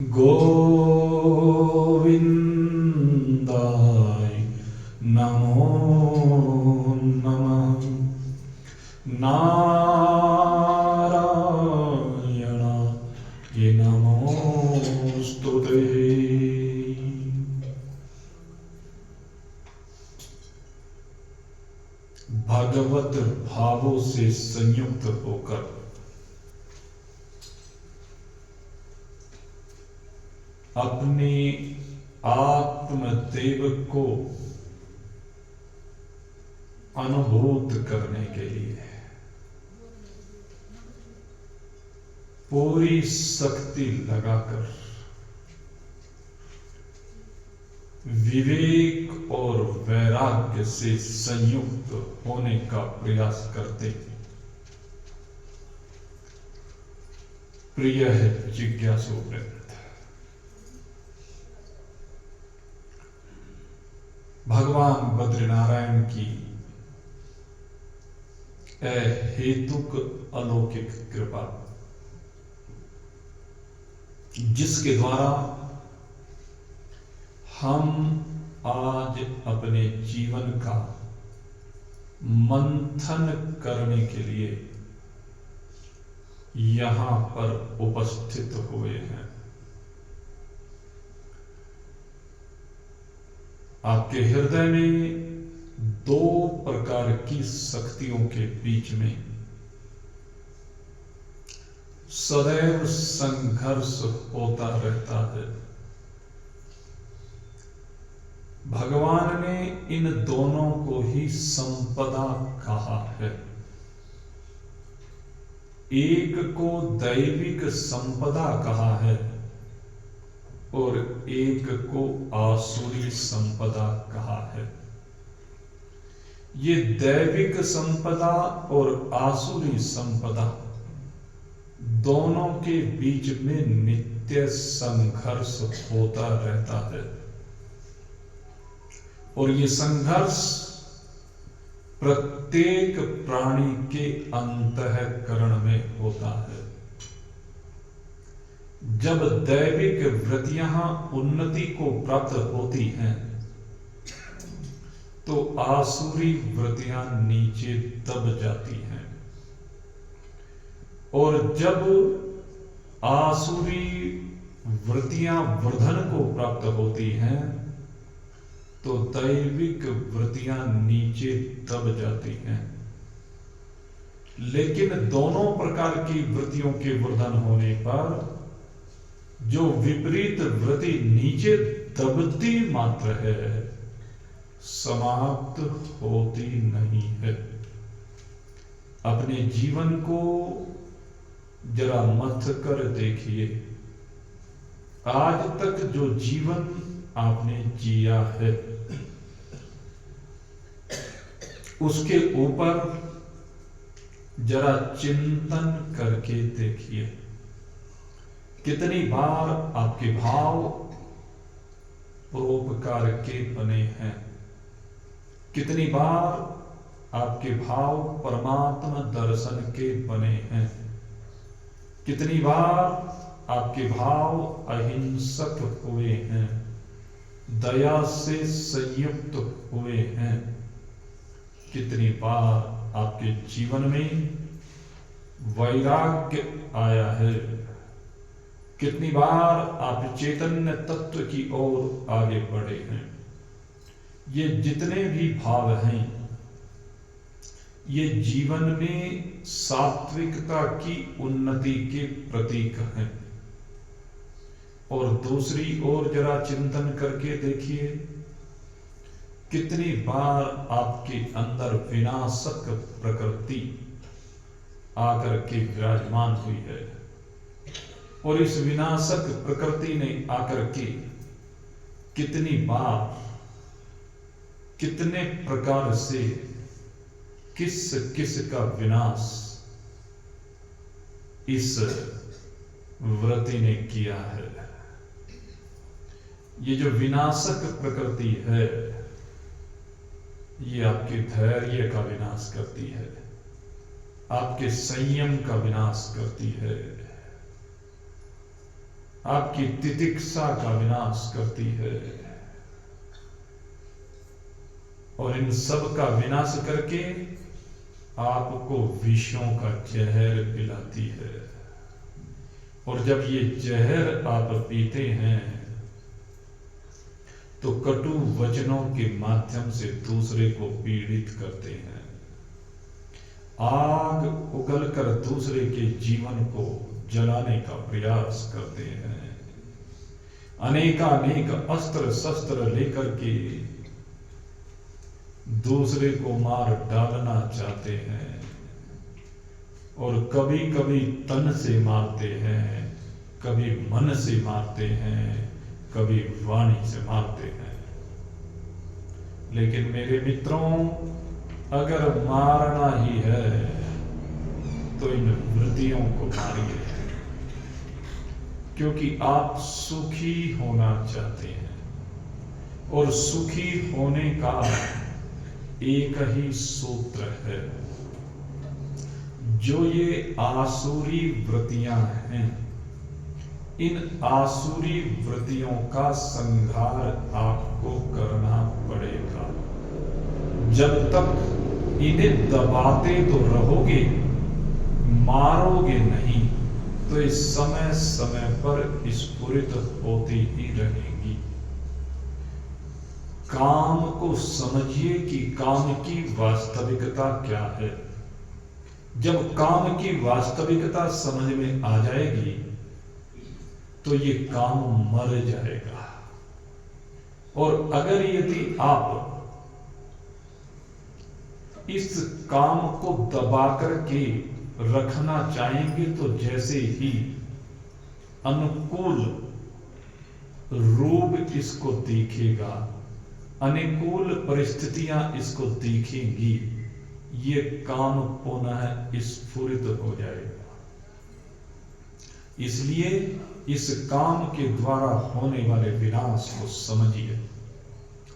गोविंदाय नमो नमः। नारायणाय नमोस्तुते। भगवत भावों से संयुक्त होकर अपने आत्मदेव को अनुभूत करने के लिए पूरी शक्ति लगाकर विवेक और वैराग्य से संयुक्त होने का प्रयास करते प्रिय है जिज्ञासु वृंद, भगवान बद्रीनारायण की अहेतुक अलौकिक कृपा, जिसके द्वारा हम आज अपने जीवन का मंथन करने के लिए यहां पर उपस्थित हुए हैं। आपके हृदय में दो प्रकार की शक्तियों के बीच में सदैव संघर्ष होता रहता है। भगवान ने इन दोनों को ही संपदा कहा है। एक को दैविक संपदा कहा है और एक को आसुरी संपदा कहा है। ये दैविक संपदा और आसुरी संपदा दोनों के बीच में नित्य संघर्ष होता रहता है और ये संघर्ष प्रत्येक प्राणी के अंतःकरण में होता है। जब दैविक वृत्तियां उन्नति को प्राप्त होती हैं तो आसुरी वृत्तियां नीचे दब जाती हैं और जब आसुरी वृत्तियां वर्धन को प्राप्त होती हैं तो दैविक वृत्तियां नीचे दब जाती हैं। लेकिन दोनों प्रकार की वृत्तियों के वर्धन होने पर जो विपरीत वृत्ति नीचे दबती मात्र है, समाप्त होती नहीं है। अपने जीवन को जरा मथ कर देखिए। आज तक जो जीवन आपने जिया है उसके ऊपर जरा चिंतन करके देखिए। कितनी बार आपके भाव परोपकार के बने हैं, कितनी बार आपके भाव परमात्मा दर्शन के बने हैं, कितनी बार आपके भाव अहिंसक हुए हैं, दया से संयुक्त हुए हैं, कितनी बार आपके जीवन में वैराग्य आया है, कितनी बार आप चैतन्य तत्व की ओर आगे बढ़े हैं। ये जितने भी भाव हैं ये जीवन में सात्विकता की उन्नति के प्रतीक हैं। और दूसरी ओर जरा चिंतन करके देखिए, कितनी बार आपके अंदर विनाशक प्रकृति आकर के विराजमान हुई है और इस विनाशक प्रकृति ने आकर के कितनी बार कितने प्रकार से किस किस का विनाश इस वृत्ति ने किया है। ये जो विनाशक प्रकृति है ये आपके धैर्य का विनाश करती है, आपके संयम का विनाश करती है। आपकी तितिक्षा का विनाश करती है और इन सब का विनाश करके आपको विषयों का जहर पिलाती है। और जब ये जहर आप पीते हैं तो कटु वचनों के माध्यम से दूसरे को पीड़ित करते हैं, आग उगलकर दूसरे के जीवन को जलाने का प्रयास करते हैं, अनेकानेक अस्त्र शस्त्र लेकर के दूसरे को मार डालना चाहते हैं और कभी कभी तन से मारते हैं, कभी मन से मारते हैं, कभी वाणी से मारते हैं। लेकिन मेरे मित्रों, अगर मारना ही है तो इन वृत्तियों को मारिए, क्योंकि आप सुखी होना चाहते हैं और सुखी होने का एक ही सूत्र है। जो ये आसुरी वृत्तियां हैं, इन आसुरी वृत्तियों का संहार आपको करना पड़ेगा। जब तक इन्हें दबाते तो रहोगे, मारोगे नहीं, तो इस समय समय पर स्फुरित होती ही रहेंगी। काम को समझिए कि काम की वास्तविकता क्या है। जब काम की वास्तविकता समझ में आ जाएगी तो ये काम मर जाएगा। और अगर यदि आप इस काम को दबा करके रखना चाहेंगे तो जैसे ही अनुकूल रूप इसको दिखेगा, अनुकूल परिस्थितियां इसको दिखेंगी, ये काम पुनः स्फुरित हो जाएगा। इसलिए इस काम के द्वारा होने वाले विनाश को समझिए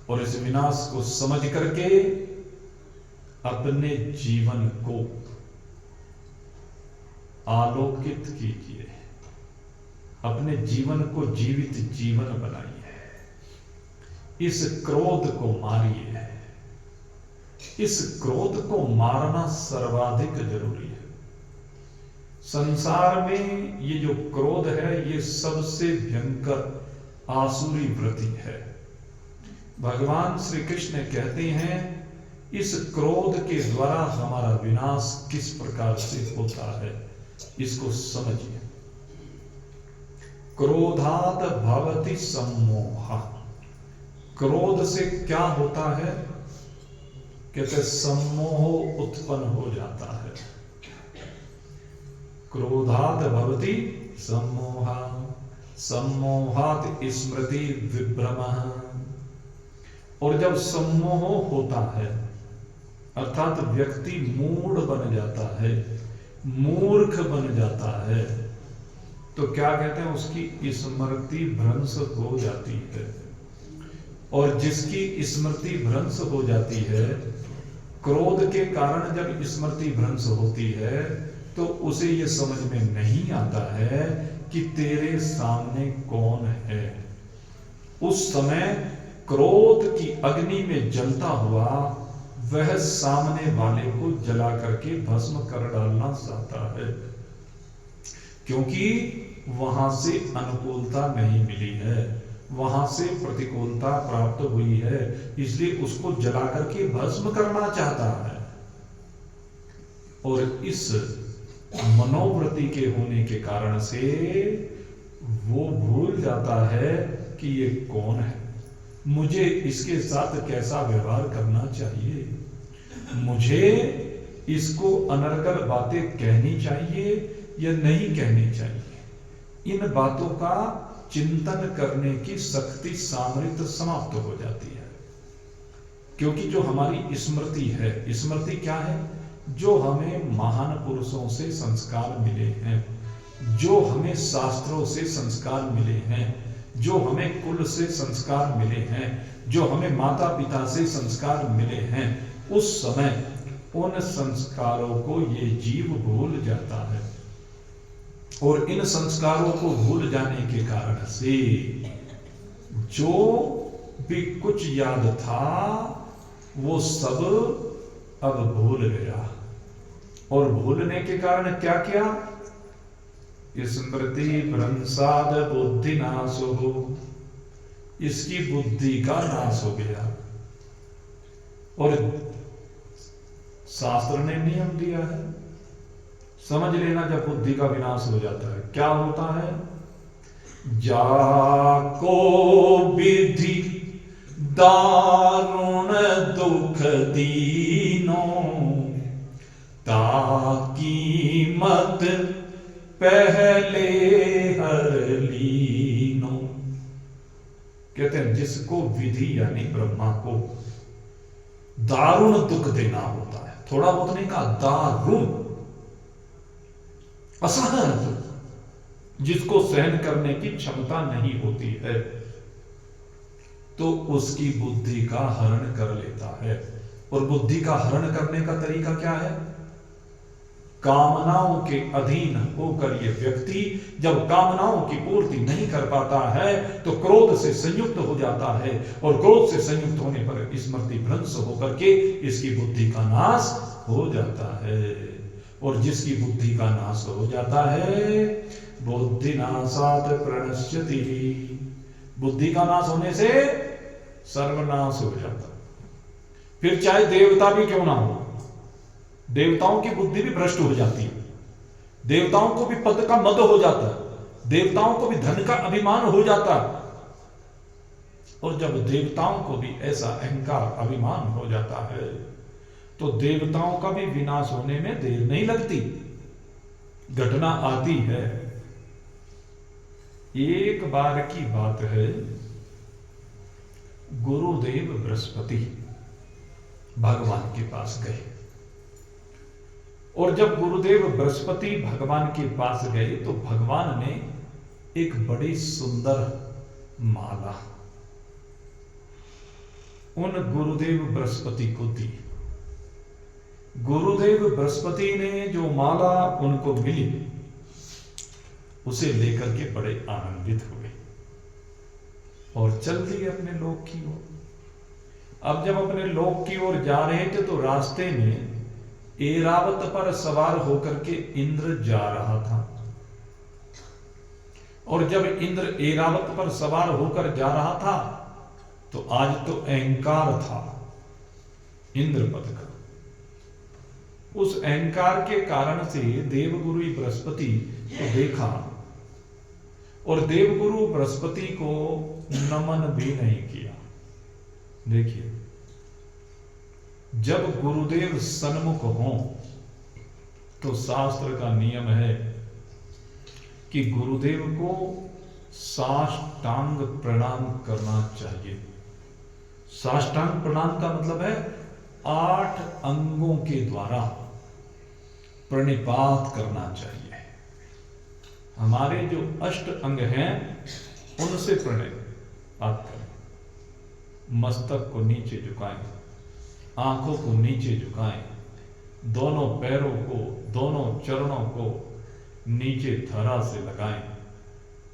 और इस विनाश को समझ करके अपने जीवन को आलोकित कीजिए, अपने जीवन को जीवित जीवन बनाइए, इस क्रोध को मारिए। इस क्रोध को मारना सर्वाधिक जरूरी है। संसार में ये जो क्रोध है, ये सबसे भयंकर आसुरी वृत्ति है। भगवान श्री कृष्ण कहते हैं, इस क्रोध के द्वारा हमारा विनाश किस प्रकार से होता है, इसको समझिए। क्रोधात भवति सम्मोह। क्रोध से क्या होता है? कहते सम्मोह उत्पन्न हो जाता है। क्रोधात भवति सम्मोह, सम्मोहात स्मृति विभ्रमः। और जब सम्मोह होता है अर्थात व्यक्ति मूढ़ बन जाता है, मूर्ख बन जाता है, तो क्या कहते हैं, उसकी स्मृति भ्रंश हो जाती है। और जिसकी स्मृति भ्रंश हो जाती है, क्रोध के कारण जब स्मृति भ्रंश होती है तो उसे यह समझ में नहीं आता है कि तेरे सामने कौन है। उस समय क्रोध की अग्नि में जलता हुआ वह सामने वाले को जला करके भस्म कर डालना चाहता है, क्योंकि वहां से अनुकूलता नहीं मिली है, वहां से प्रतिकूलता प्राप्त हुई है, इसलिए उसको जला करके भस्म करना चाहता है। और इस मनोवृत्ति के होने के कारण से वो भूल जाता है कि ये कौन है, मुझे इसके साथ कैसा व्यवहार करना चाहिए, मुझे इसको अनर्गल बातें कहनी चाहिए या नहीं कहनी चाहिए। इन बातों का चिंतन करने की शक्ति सामर्थ्य समाप्त हो जाती है। क्योंकि जो हमारी स्मृति है, स्मृति क्या है? जो हमें महान पुरुषों से संस्कार मिले हैं, जो हमें शास्त्रों से संस्कार मिले हैं, जो हमें कुल से संस्कार मिले हैं, जो हमें माता पिता से संस्कार मिले हैं, उस समय उन संस्कारों को ये जीव भूल जाता है। और इन संस्कारों को भूल जाने के कारण से जो भी कुछ याद था वो सब अब भूल गया। और भूलने के कारण क्या किया? स्मृति भ्रंशाद बुद्धि नाश हो, इसकी बुद्धि का नाश हो गया। और शास्त्र ने नियम दिया है, समझ लेना, जब बुद्धि का विनाश हो जाता है क्या होता है? जाको विधि दारुण दुख दीनो, ताकी मत पहले हर लीनो। कहते हैं जिसको विधि यानी ब्रह्मा को दारुण दुख देना होता है, थोड़ा बहुत नहीं कहा, दारुण असहन दुख, जिसको सहन करने की क्षमता नहीं होती है, तो उसकी बुद्धि का हरण कर लेता है। और बुद्धि का हरण करने का तरीका क्या है? कामनाओं के अधीन होकर ये व्यक्ति जब कामनाओं की पूर्ति नहीं कर पाता है तो क्रोध से संयुक्त हो जाता है, और क्रोध से संयुक्त होने पर स्मृति भ्रंश होकर के इसकी बुद्धि का नाश हो जाता है। और जिसकी बुद्धि का नाश हो जाता है, बुद्धि नाशात प्रणश्यति, बुद्धि का नाश होने से सर्वनाश हो जाता। फिर चाहे देवता भी क्यों ना हो, देवताओं की बुद्धि भी भ्रष्ट हो जाती है, देवताओं को भी पद का मद हो जाता है, देवताओं को भी धन का अभिमान हो जाता है। और जब देवताओं को भी ऐसा अहंकार अभिमान हो जाता है तो देवताओं का भी विनाश होने में देर नहीं लगती। घटना आती है, एक बार की बात है, गुरुदेव बृहस्पति भगवान के पास गए। और जब गुरुदेव बृहस्पति भगवान के पास गए तो भगवान ने एक बड़ी सुंदर माला उन गुरुदेव बृहस्पति को दी। गुरुदेव बृहस्पति ने जो माला उनको मिली उसे लेकर के बड़े आनंदित हुए और चल दिए अपने लोक की ओर। अब जब अपने लोक की ओर जा रहे थे तो रास्ते में ऐरावत पर सवार होकर के इंद्र जा रहा था। और जब इंद्र ऐरावत पर सवार होकर जा रहा था तो आज तो अहंकार था इंद्रपद का। उस अहंकार के कारण से देवगुरु बृहस्पति को देखा और देवगुरु बृहस्पति को नमन भी नहीं किया। देखिए, जब गुरुदेव सन्मुख हों तो शास्त्र का नियम है कि गुरुदेव को साष्टांग प्रणाम करना चाहिए। साष्टांग प्रणाम का मतलब है 8 अंगों के द्वारा प्रणिपात करना चाहिए। हमारे जो 8 अंग हैं उनसे प्रणिपात करें। मस्तक को नीचे झुकाएं, आंखों को नीचे झुकाएं, दोनों पैरों को, दोनों चरणों को नीचे धरा से लगाएं।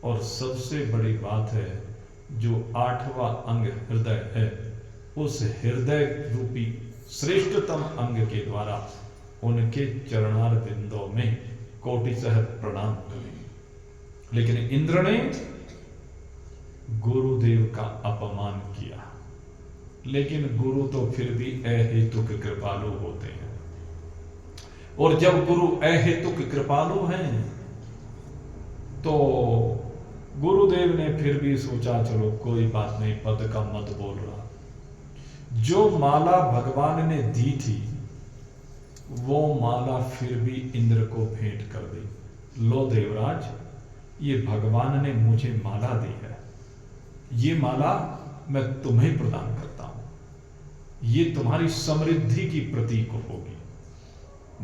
और सबसे बड़ी बात है, जो 8वां अंग हृदय है, उस हृदय रूपी श्रेष्ठतम अंग के द्वारा उनके चरणार बिंदों में कोटिशः प्रणाम करें। लेकिन इंद्र ने गुरुदेव का अपमान किया। लेकिन गुरु तो फिर भी अहेतुक कृपालु होते हैं, और जब गुरु अहेतुक कृपालु हैं तो गुरुदेव ने फिर भी सोचा चलो कोई बात नहीं, पद का मत बोल रहा। जो माला भगवान ने दी थी वो माला फिर भी इंद्र को भेंट कर दी। लो देवराज, ये भगवान ने मुझे माला दी है, ये माला मैं तुम्हें प्रदान करता हूं, ये तुम्हारी समृद्धि की प्रतीक होगी।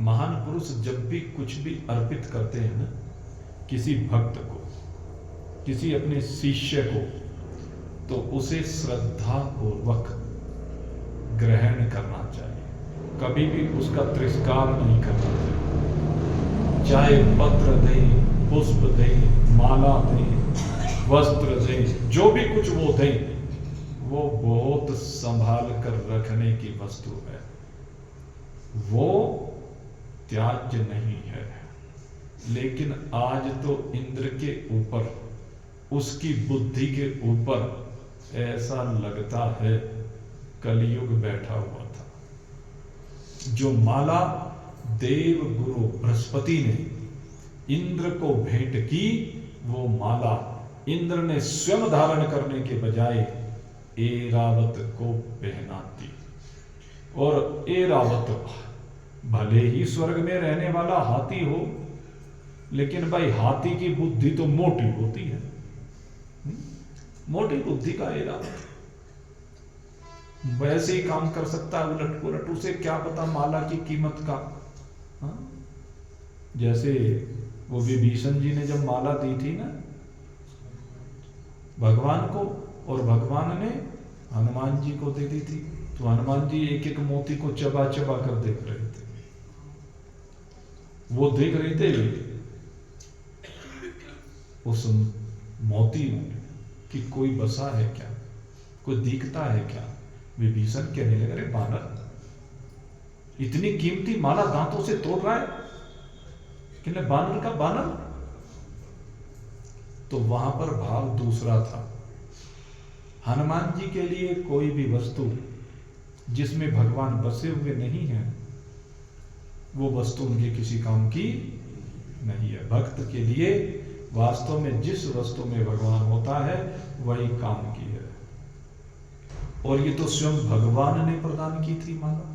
महान पुरुष जब भी कुछ भी अर्पित करते हैं ना, किसी भक्त को, किसी अपने शिष्य को, तो उसे श्रद्धा पूर्वक ग्रहण करना चाहिए, कभी भी उसका तिरस्कार नहीं करना चाहिए। चाहे पत्र दे, पुष्प दें, माला दें, वस्त्र दें, जो भी कुछ वो दें, वो बहुत संभाल कर रखने की वस्तु है, वो त्याज्य नहीं है। लेकिन आज तो इंद्र के ऊपर, उसकी बुद्धि के ऊपर ऐसा लगता है कलयुग बैठा हुआ था। जो माला देव गुरु बृहस्पति ने इंद्र को भेंट की, वो माला इंद्र ने स्वयं धारण करने के बजाय ऐरावत को पहनाती। और ऐरावत भले ही स्वर्ग में रहने वाला हाथी हो, लेकिन भाई हाथी की बुद्धि तो मोटी होती है, मोटी बुद्धि का ऐरावत वैसे ही काम कर सकता है उलट पुलट, उसे क्या पता माला की कीमत का। हाँ? जैसे वो विभीषण जी ने जब माला दी थी ना भगवान को, और भगवान ने हनुमान जी को दे दी थी, तो हनुमान जी एक एक मोती को चबा चबा कर देख रहे थे। वो देख रहे थे उस मोती में कि कोई बसा है क्या, कोई दिखता है क्या। विभीषण कहने लगे, अरे बानर, इतनी कीमती माला दांतों से तोड़ रहा है, कहने बानर का बानर। तो वहां पर भाव दूसरा था। हनुमान जी के लिए कोई भी वस्तु जिसमें भगवान बसे हुए नहीं है, वो वस्तु उनके किसी काम की नहीं है। भक्त के लिए वास्तव में जिस वस्तु में भगवान होता है वही काम की है। और ये तो स्वयं भगवान ने प्रदान की थी माला।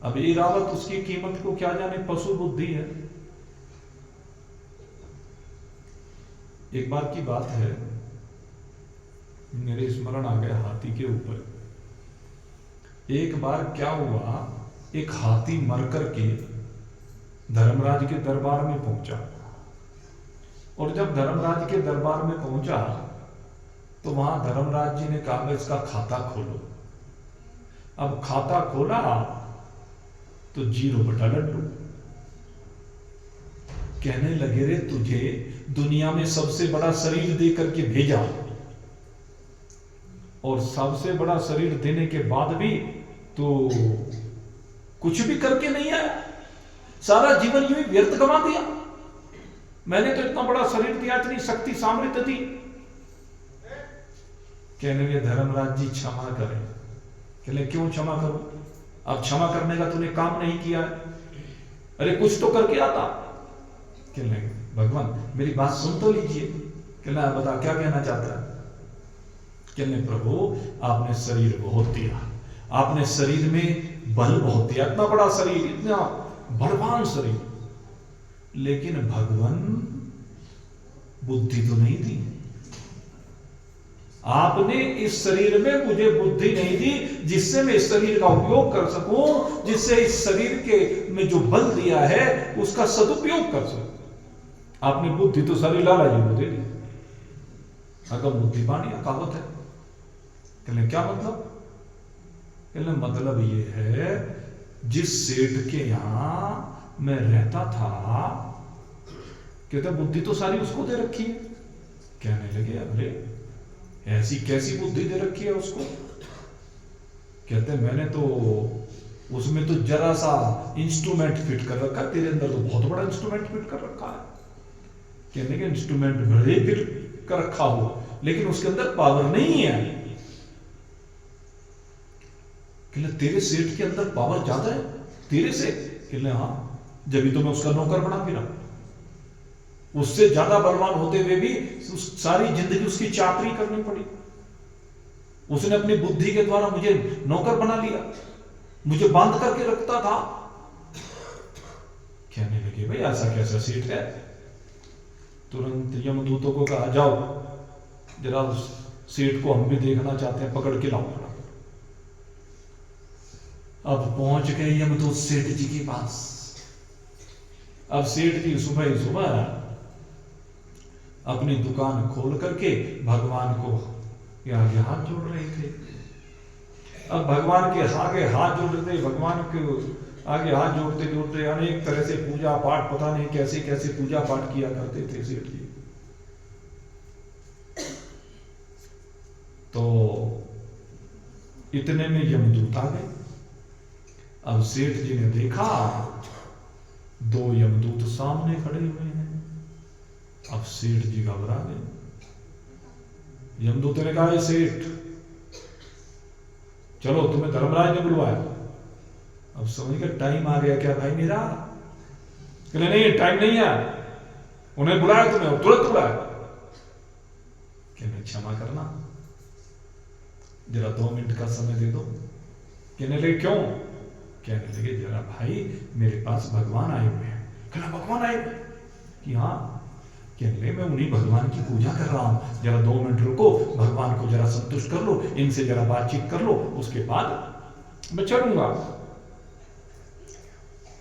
अब ऐरावत उसकी कीमत को क्या जाने, पशु बुद्धि है। एक बार की बात है, मेरे स्मरण आ गया हाथी के ऊपर। एक बार क्या हुआ, एक हाथी मर करके धर्मराज के दरबार में पहुंचा। और जब धर्मराज के दरबार में पहुंचा तो वहां धर्मराज जी ने कहा, इसका खाता खोलो। अब खाता खोला तो 0/2। कहने लगे, रे तुझे दुनिया में सबसे बड़ा शरीर दे करके भेजा, और सबसे बड़ा शरीर देने के बाद भी तो कुछ भी करके नहीं आया, सारा जीवन यूं ही व्यर्थ गंवा दिया। मैंने तो इतना बड़ा शरीर दिया, इतनी शक्ति सामर्थ्य दी। कहने लगे, धर्मराज जी क्षमा करें। कहले, क्यों क्षमा करूं, अब क्षमा करने का तूने काम नहीं किया है, अरे कुछ तो करके आता। कहने लगे, भगवान मेरी बात सुन तो लीजिए। कहना, बता क्या कहना चाहता है। कहने, प्रभु आपने शरीर बहुत दिया, आपने शरीर में बल बहुत दिया, इतना बड़ा शरीर, इतना बलवान शरीर, लेकिन भगवान बुद्धि तो नहीं दी। आपने इस शरीर में मुझे बुद्धि नहीं दी जिससे मैं इस शरीर का उपयोग कर सकूं, जिससे इस शरीर के में जो बल दिया है उसका सदुपयोग कर सकूं। आपने बुद्धि तो सारी लाला जी को दे दी। अगर बुद्धि पानी कहावत है। कहले, क्या मतलब। कहले, मतलब ये है, जिस सेठ के यहां मैं रहता था, कहते बुद्धि तो सारी उसको दे रखी है। कहने लगे, अरे ऐसी कैसी बुद्धि दे रखी है उसको। कहते, मैंने तो उसमें तो जरा सा इंस्ट्रूमेंट फिट कर रखा है, तेरे अंदर तो बहुत बड़ा इंस्ट्रूमेंट फिट कर रखा है। कहने के, इंस्ट्रूमेंट भले फिट कर रखा हो, लेकिन उसके अंदर पावर नहीं है। कहले, तेरे सेठ के अंदर पावर ज्यादा है तेरे से। कहले, हाँ, जब भी तो मैं उसका नौकर बना फिरा। उससे ज्यादा बलवान होते हुए भी सारी जिंदगी उसकी चाकरी करनी पड़ी। उसने अपनी बुद्धि के द्वारा मुझे नौकर बना लिया, मुझे बांध करके रखता था। कहने लगे, भाई ऐसा कैसा सेठ है। तुरंत यमदूतों को कहा, जाओ जरा उस सेठ को हम भी देखना चाहते हैं, पकड़ के लाओ। अब पहुंच गए यमदूत सेठ जी के पास। अब सेठ जी सुबह सुबह अपनी दुकान खोल करके भगवान को आगे हाथ जोड़ रहे थे। अब भगवान के आगे हाथ जोड़ रहे थे, भगवान को आगे हाथ जोड़ते जोड़ते अनेक तरह से पूजा पाठ, पता नहीं कैसे कैसे पूजा पाठ किया करते थे सेठ जी। तो इतने में यमदूत आ गए। अब सेठ जी ने देखा 2 यमदूत सामने खड़े हुए हैं। अब सेठ जी घबरा गए। यमदूत ने कहा, सेठ चलो तुम्हें धर्मराज ने बुलवाया। अब समझ के टाइम आ गया क्या भाई मेरा? कहले नहीं टाइम नहीं है, उन्हें बुलाया तुम्हें, तुरंत बुलाया। कहने क्षमा करना, जरा 2 मिनट का समय दे दो। कहने लगे क्यों? कहने लगे जरा भाई मेरे पास भगवान आए हुए हैं। कहना भगवान आए हुए? कि हाँ। कहने लगे मैं उन्हीं भगवान की पूजा कर रहा हूं, जरा 2 मिनट रुको, भगवान को जरा संतुष्ट कर लो, इनसे जरा बातचीत कर लो, उसके बाद मैं चलूंगा।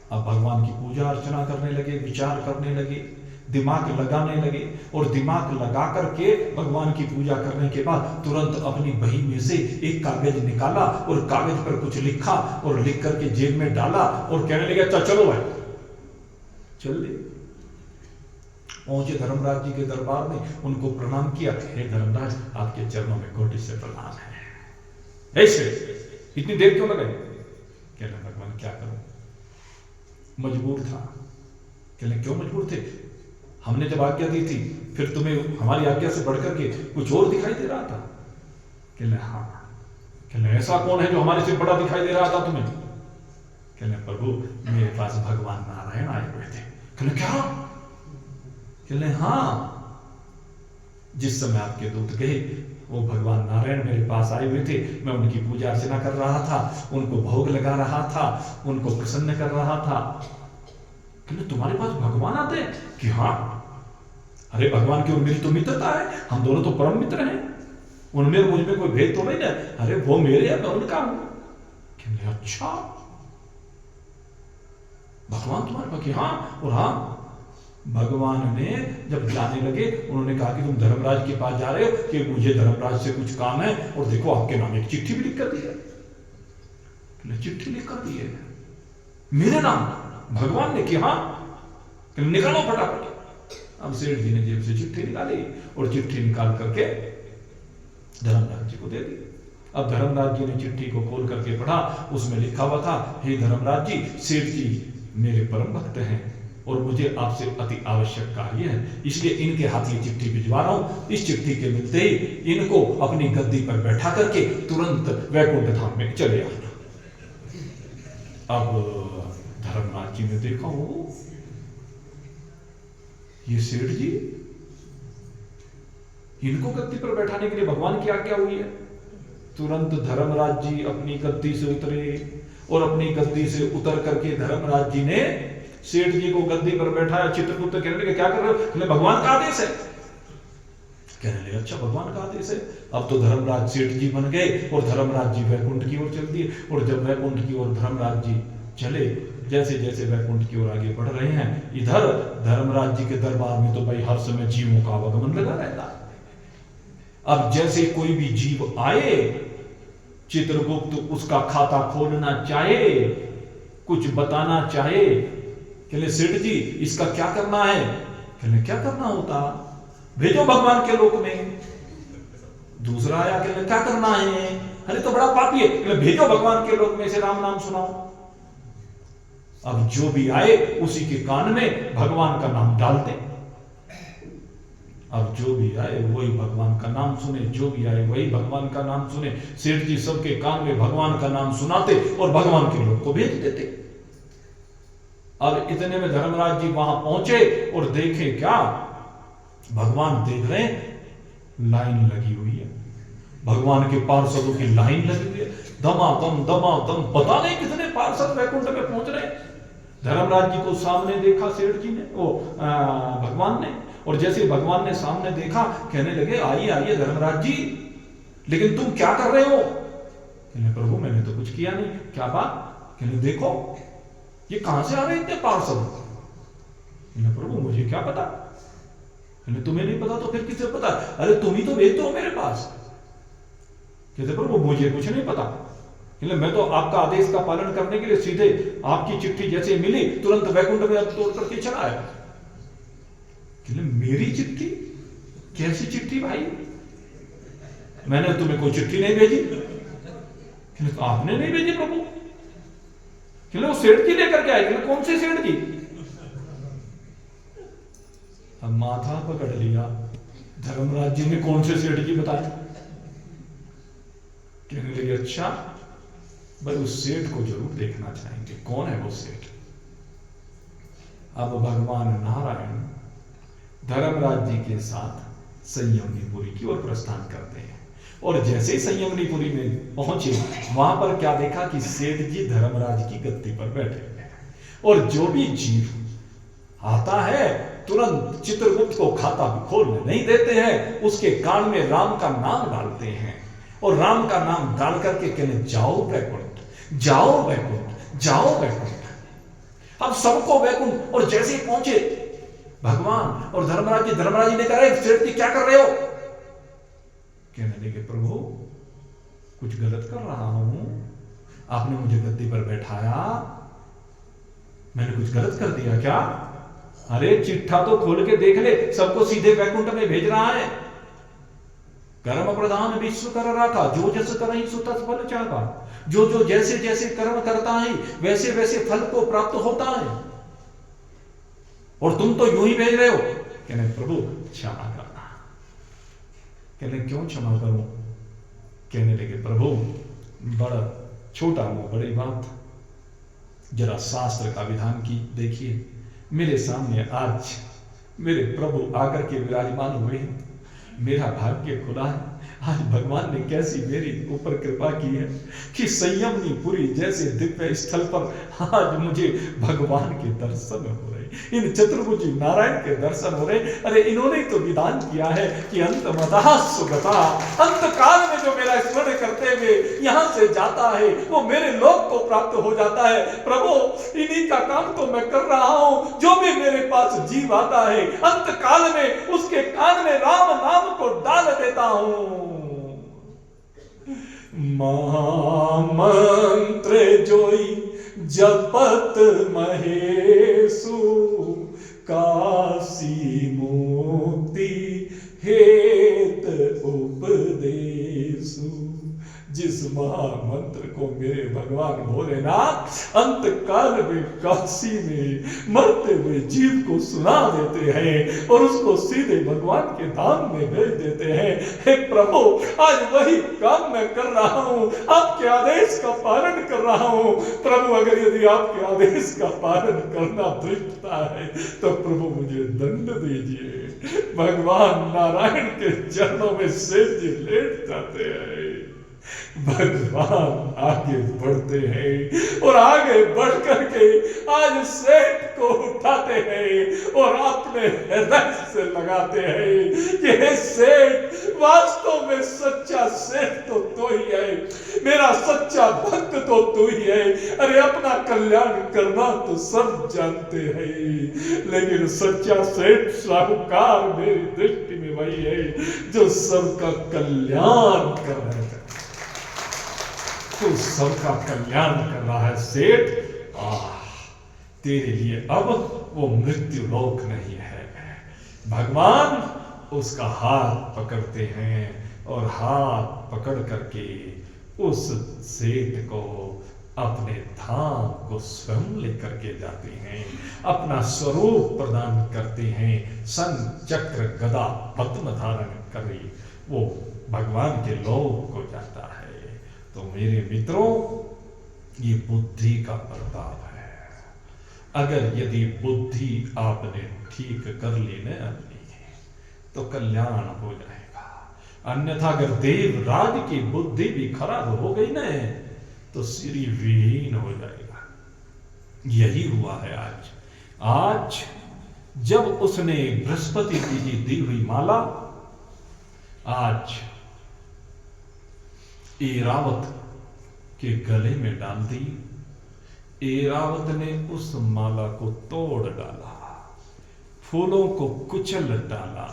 अब भगवान की पूजा अर्चना करने लगे, विचार करने लगे, दिमाग लगाने लगे, और दिमाग लगा करके भगवान की पूजा करने के बाद तुरंत अपनी बही में से एक कागज निकाला और कागज पर कुछ लिखा और लिख करके जेब में डाला और कहने लगे अच्छा चलो भाई चल दे। पहुंचे धर्मराज जी के दरबार में, उनको प्रणाम किया। हे धर्मराज आपके चरणों में कोटि से प्रणाम है। ऐसे इतनी देर क्यों लगाई? कहना भगवान क्या करूं, मजबूर था। कहने क्यों मजबूर थे? हमने जब आज्ञा दी थी फिर तुम्हें हमारी आज्ञा से बढ़कर के कुछ और दिखाई दे रहा था? कहने हाँ। कहने ऐसा कौन है जो हमारे से बड़ा दिखाई दे रहा था तुम्हें? कहने प्रभु मेरे पास भगवान नारायण आए हुए थे। कहने क्या? कहने हाँ, जिस समय आपके दूत गए वो भगवान नारायण मेरे पास आए हुए थे, मैं उनकी पूजा अर्चना कर रहा था, उनको भोग लगा रहा था, उनको प्रसन्न कर रहा था। कहने तुम्हारे पास भगवान आते हैं? कि हाँ। अरे भगवान की और मेरी तो मित्रता है, हम दोनों तो परम मित्र हैं, उनमें मुझ में कोई भेद तो नहीं है। अरे वो मेरे है, मैं उनका हूं। कहने अच्छा भगवान तुम्हारे पास? कि हाँ। और हाँ भगवान ने जब जाने लगे उन्होंने कहा कि तुम धर्मराज के पास जा रहे हो कि मुझे धर्मराज से कुछ काम है, और देखो आपके नाम एक चिट्ठी भी लिख कर दी है। चिट्ठी लिख कर दी है मेरे नाम भगवान ने? कि हाँ। निकालो फटाफट। अब सेठ जी ने जेब से चिट्ठी निकाली और चिट्ठी निकाल करके धर्मराज जी को दे दी। अब धर्मराज जी ने चिट्ठी को खोल करके पढ़ा, उसमें लिखा हुआ था, हे धर्मराज जी, सेठ जी मेरे परम भक्त हैं और मुझे आपसे अति आवश्यक कार्य है, इसलिए इनके हाथ ये चिट्ठी भिजवा रहा हूं। इस चिट्ठी के मिलते ही इनको अपनी गद्दी पर बैठा करके तुरंत वैकुंठ धाम में चले आना। अब धर्मराज जी ने देखा वो ये सेठ जी, इनको गद्दी पर बैठाने के लिए भगवान की आज्ञा हुई है। तुरंत धर्मराज जी अपनी गद्दी से उतरे और अपनी गद्दी से उतर करके धर्मराज जी ने सेठ जी को गद्दी पर बैठाया। चित्रगुप्त कहने लगे क्या कर रहे हो? कहने भगवान का आदेश है। कहने लगे अच्छा भगवान का आदेश है। अब तो धर्मराज सेठ जी बन गए और धर्मराज जी वैकुंठ की ओर चल दिए। और जब वैकुंठ की ओर धर्मराज जी चले, जैसे जैसे वैकुंठ की ओर आगे बढ़ रहे हैं, इधर धर्मराज जी के दरबार में तो भाई हर समय जीवों का आवागमन लगा रहता। अब जैसे कोई भी जीव आए, चित्रगुप्त उसका खाता खोलना चाहे, कुछ बताना चाहे, कहले सेठ जी इसका क्या करना है? कहले क्या करना होता? भेजो भगवान के लोक में। दूसरा आया, कहले क्या करना है? अरे तो बड़ा पापी है। कहले भेजो भगवान के लोक में से राम नाम सुनाओ। अब जो भी आए उसी के कान में भगवान का नाम डालते। अब जो भी आए वही भगवान का नाम सुने, जो भी आए वही भगवान का नाम सुने। सेठ जी सबके कान में भगवान का नाम सुनाते और भगवान के लोग को भेज देते। अब इतने में धर्मराज जी वहां पहुंचे और देखे क्या, भगवान देख रहे लाइन लगी हुई है, भगवान के पार्षदों की लाइन लगी हुई है, दमादम दमादम, पता नहीं कितने पार्षद वैकुंठ में पहुंच रहे। धर्मराज जी को सामने देखा सेठ जी ने, वो भगवान ने, और जैसे भगवान ने सामने देखा कहने लगे आइए आइए धर्मराज जी, लेकिन तुम क्या कर रहे हो? कहने प्रभु मैंने तो कुछ किया नहीं। क्या बात? कहने देखो ये कहां से आ रहे इतने पार्षद? प्रभु मुझे क्या पता। तुम्हें नहीं पता तो फिर किसे पता? अरे तुम ही तो भेजते हो मेरे पास। कहते प्रभु मुझे कुछ नहीं पता। इसलिए मैं तो आपका आदेश का पालन करने के लिए सीधे आपकी चिट्ठी जैसे मिली तुरंत वैकुंठ में तोड़ करके चला आया। मेरी चिट्ठी? कैसी चिट्ठी भाई? मैंने तुम्हें कोई चिट्ठी नहीं भेजी। तो आपने नहीं भेजी प्रभु? वो सेठ जी लेकर के आए। कौन से सेठ जी? अब माथा पकड़ लिया, धर्मराज जी ने कौन से सेठ जी बताए? कहने लगे अच्छा भाई उस सेठ को जरूर देखना चाहेंगे, कौन है वो सेठ? अब भगवान नारायण धर्मराज जी के साथ संयमनीपुरी की ओर प्रस्थान करते हैं। और जैसे ही संयमनीपुरी में पहुंचे, वहां पर क्या देखा कि सेठ जी धर्मराज की गद्दी पर बैठे हुए हैं। और जो भी जीव आता है तुरंत चित्रगुप्त को खाता भी खोलने नहीं देते हैं, उसके कान में राम का नाम डालते हैं और राम का नाम डाल करके कहने जाओ वैकुंठ, जाओ वैकुंठ, जाओ वैकुंठ। अब सबको वैकुंठ। और जैसे ही पहुंचे भगवान और धर्मराज जी ने कहा सेठ जी क्या कर रहे हो? कहने लगे प्रभु कुछ गलत कर रहा हूं, आपने मुझे गद्दी पर बैठाया, मैंने कुछ गलत कर दिया क्या? अरे चिट्ठा तो खोल के देख ले, सबको सीधे वैकुंठ में भेज रहा है। कर्म प्रधान विश्व कर रखा, जो जस करहि सो तस फल चाहा। जो जो जैसे जैसे कर्म करता है वैसे वैसे फल को प्राप्त होता है। और तुम तो यूं ही भेज रहे हो। कहने प्रभु क्षमा करना। कहने क्यों क्षमा करूं? कहने लगे प्रभु बड़ा छोटा मुंह बड़ी बात, जरा शास्त्र का विधान की देखिए। मेरे सामने आज मेरे प्रभु आकर के विराजमान हुए हैं, मेरा भाग्य खुला है। आज भगवान ने कैसी मेरी ऊपर कृपा की है कि संयमनीपुरी जैसे दिव्य स्थल पर आज मुझे भगवान के दर्शन हो रहे, इन चतुर्भुजी नारायण के दर्शन हो रहे। अरे इन्होंने तो विधान किया है कि अंत मतः सुगता, अंत काल में जो मेरा स्मरण करते हुए यहां से जाता है वो मेरे लोक को प्राप्त हो जाता है। प्रभु इन्हीं का काम तो मैं कर रहा हूं। जो भी मेरे पास जीव आता है अंत काल में उसके कान में राम नाम को डाल देता हूं। महामंत्र जोई जपत महेशु, काशी मुक्ति हेत उपदेशु। जिस महामंत्र को मेरे भगवान भोलेनाथ अंत काल में काशी में मरते हुए जीव को सुना देते हैं और उसको सीधे भगवान के धाम में भेज देते हैं। हे प्रभु आज वही काम मैं कर रहा हूं, आपके आदेश का पालन कर रहा हूं। प्रभु अगर यदि आपके आदेश का पालन करना दृष्टता है तो प्रभु मुझे दंड दीजिए। भगवान नारायण के चरणों में शेष जी लेट जाते हैं। भगवान आगे बढ़ते हैं और आगे बढ़ करके आज सेठ को उठाते हैं और अपने हृदय से लगाते हैं कि हे सेठ, वास्तव में सच्चा सेठ तो तू ही है, मेरा सच्चा भक्त तो तू ही है। अरे अपना कल्याण करना तो सब जानते हैं, लेकिन सच्चा सेठ साहूकार मेरी दृष्टि में वही है जो सबका कल्याण कर रहा है, तो सबका कल्याण कर रहा है। सेठ तेरे लिए अब वो मृत्यु लोक नहीं है। भगवान उसका हाथ पकड़ते हैं और हाथ पकड़ करके उस सेठ को अपने धाम को स्वयं लेकर के जाते हैं, अपना स्वरूप प्रदान करते हैं। सन चक्र गदा पद्म धारण करे वो भगवान के लोक को जाता है। तो मेरे मित्रों ये बुद्धि का प्रताप है। अगर यदि बुद्धि आपने ठीक कर ली न अपनी तो कल्याण हो जाएगा। अन्यथा अगर देवराज की बुद्धि भी खराब हो गई न तो श्री विहीन हो जाएगा। यही हुआ है आज जब उसने बृहस्पति की दी हुई माला आज ऐरावत के गले में डाल दी। ऐरावत ने उस माला को तोड़ डाला, फूलों को कुचल डाला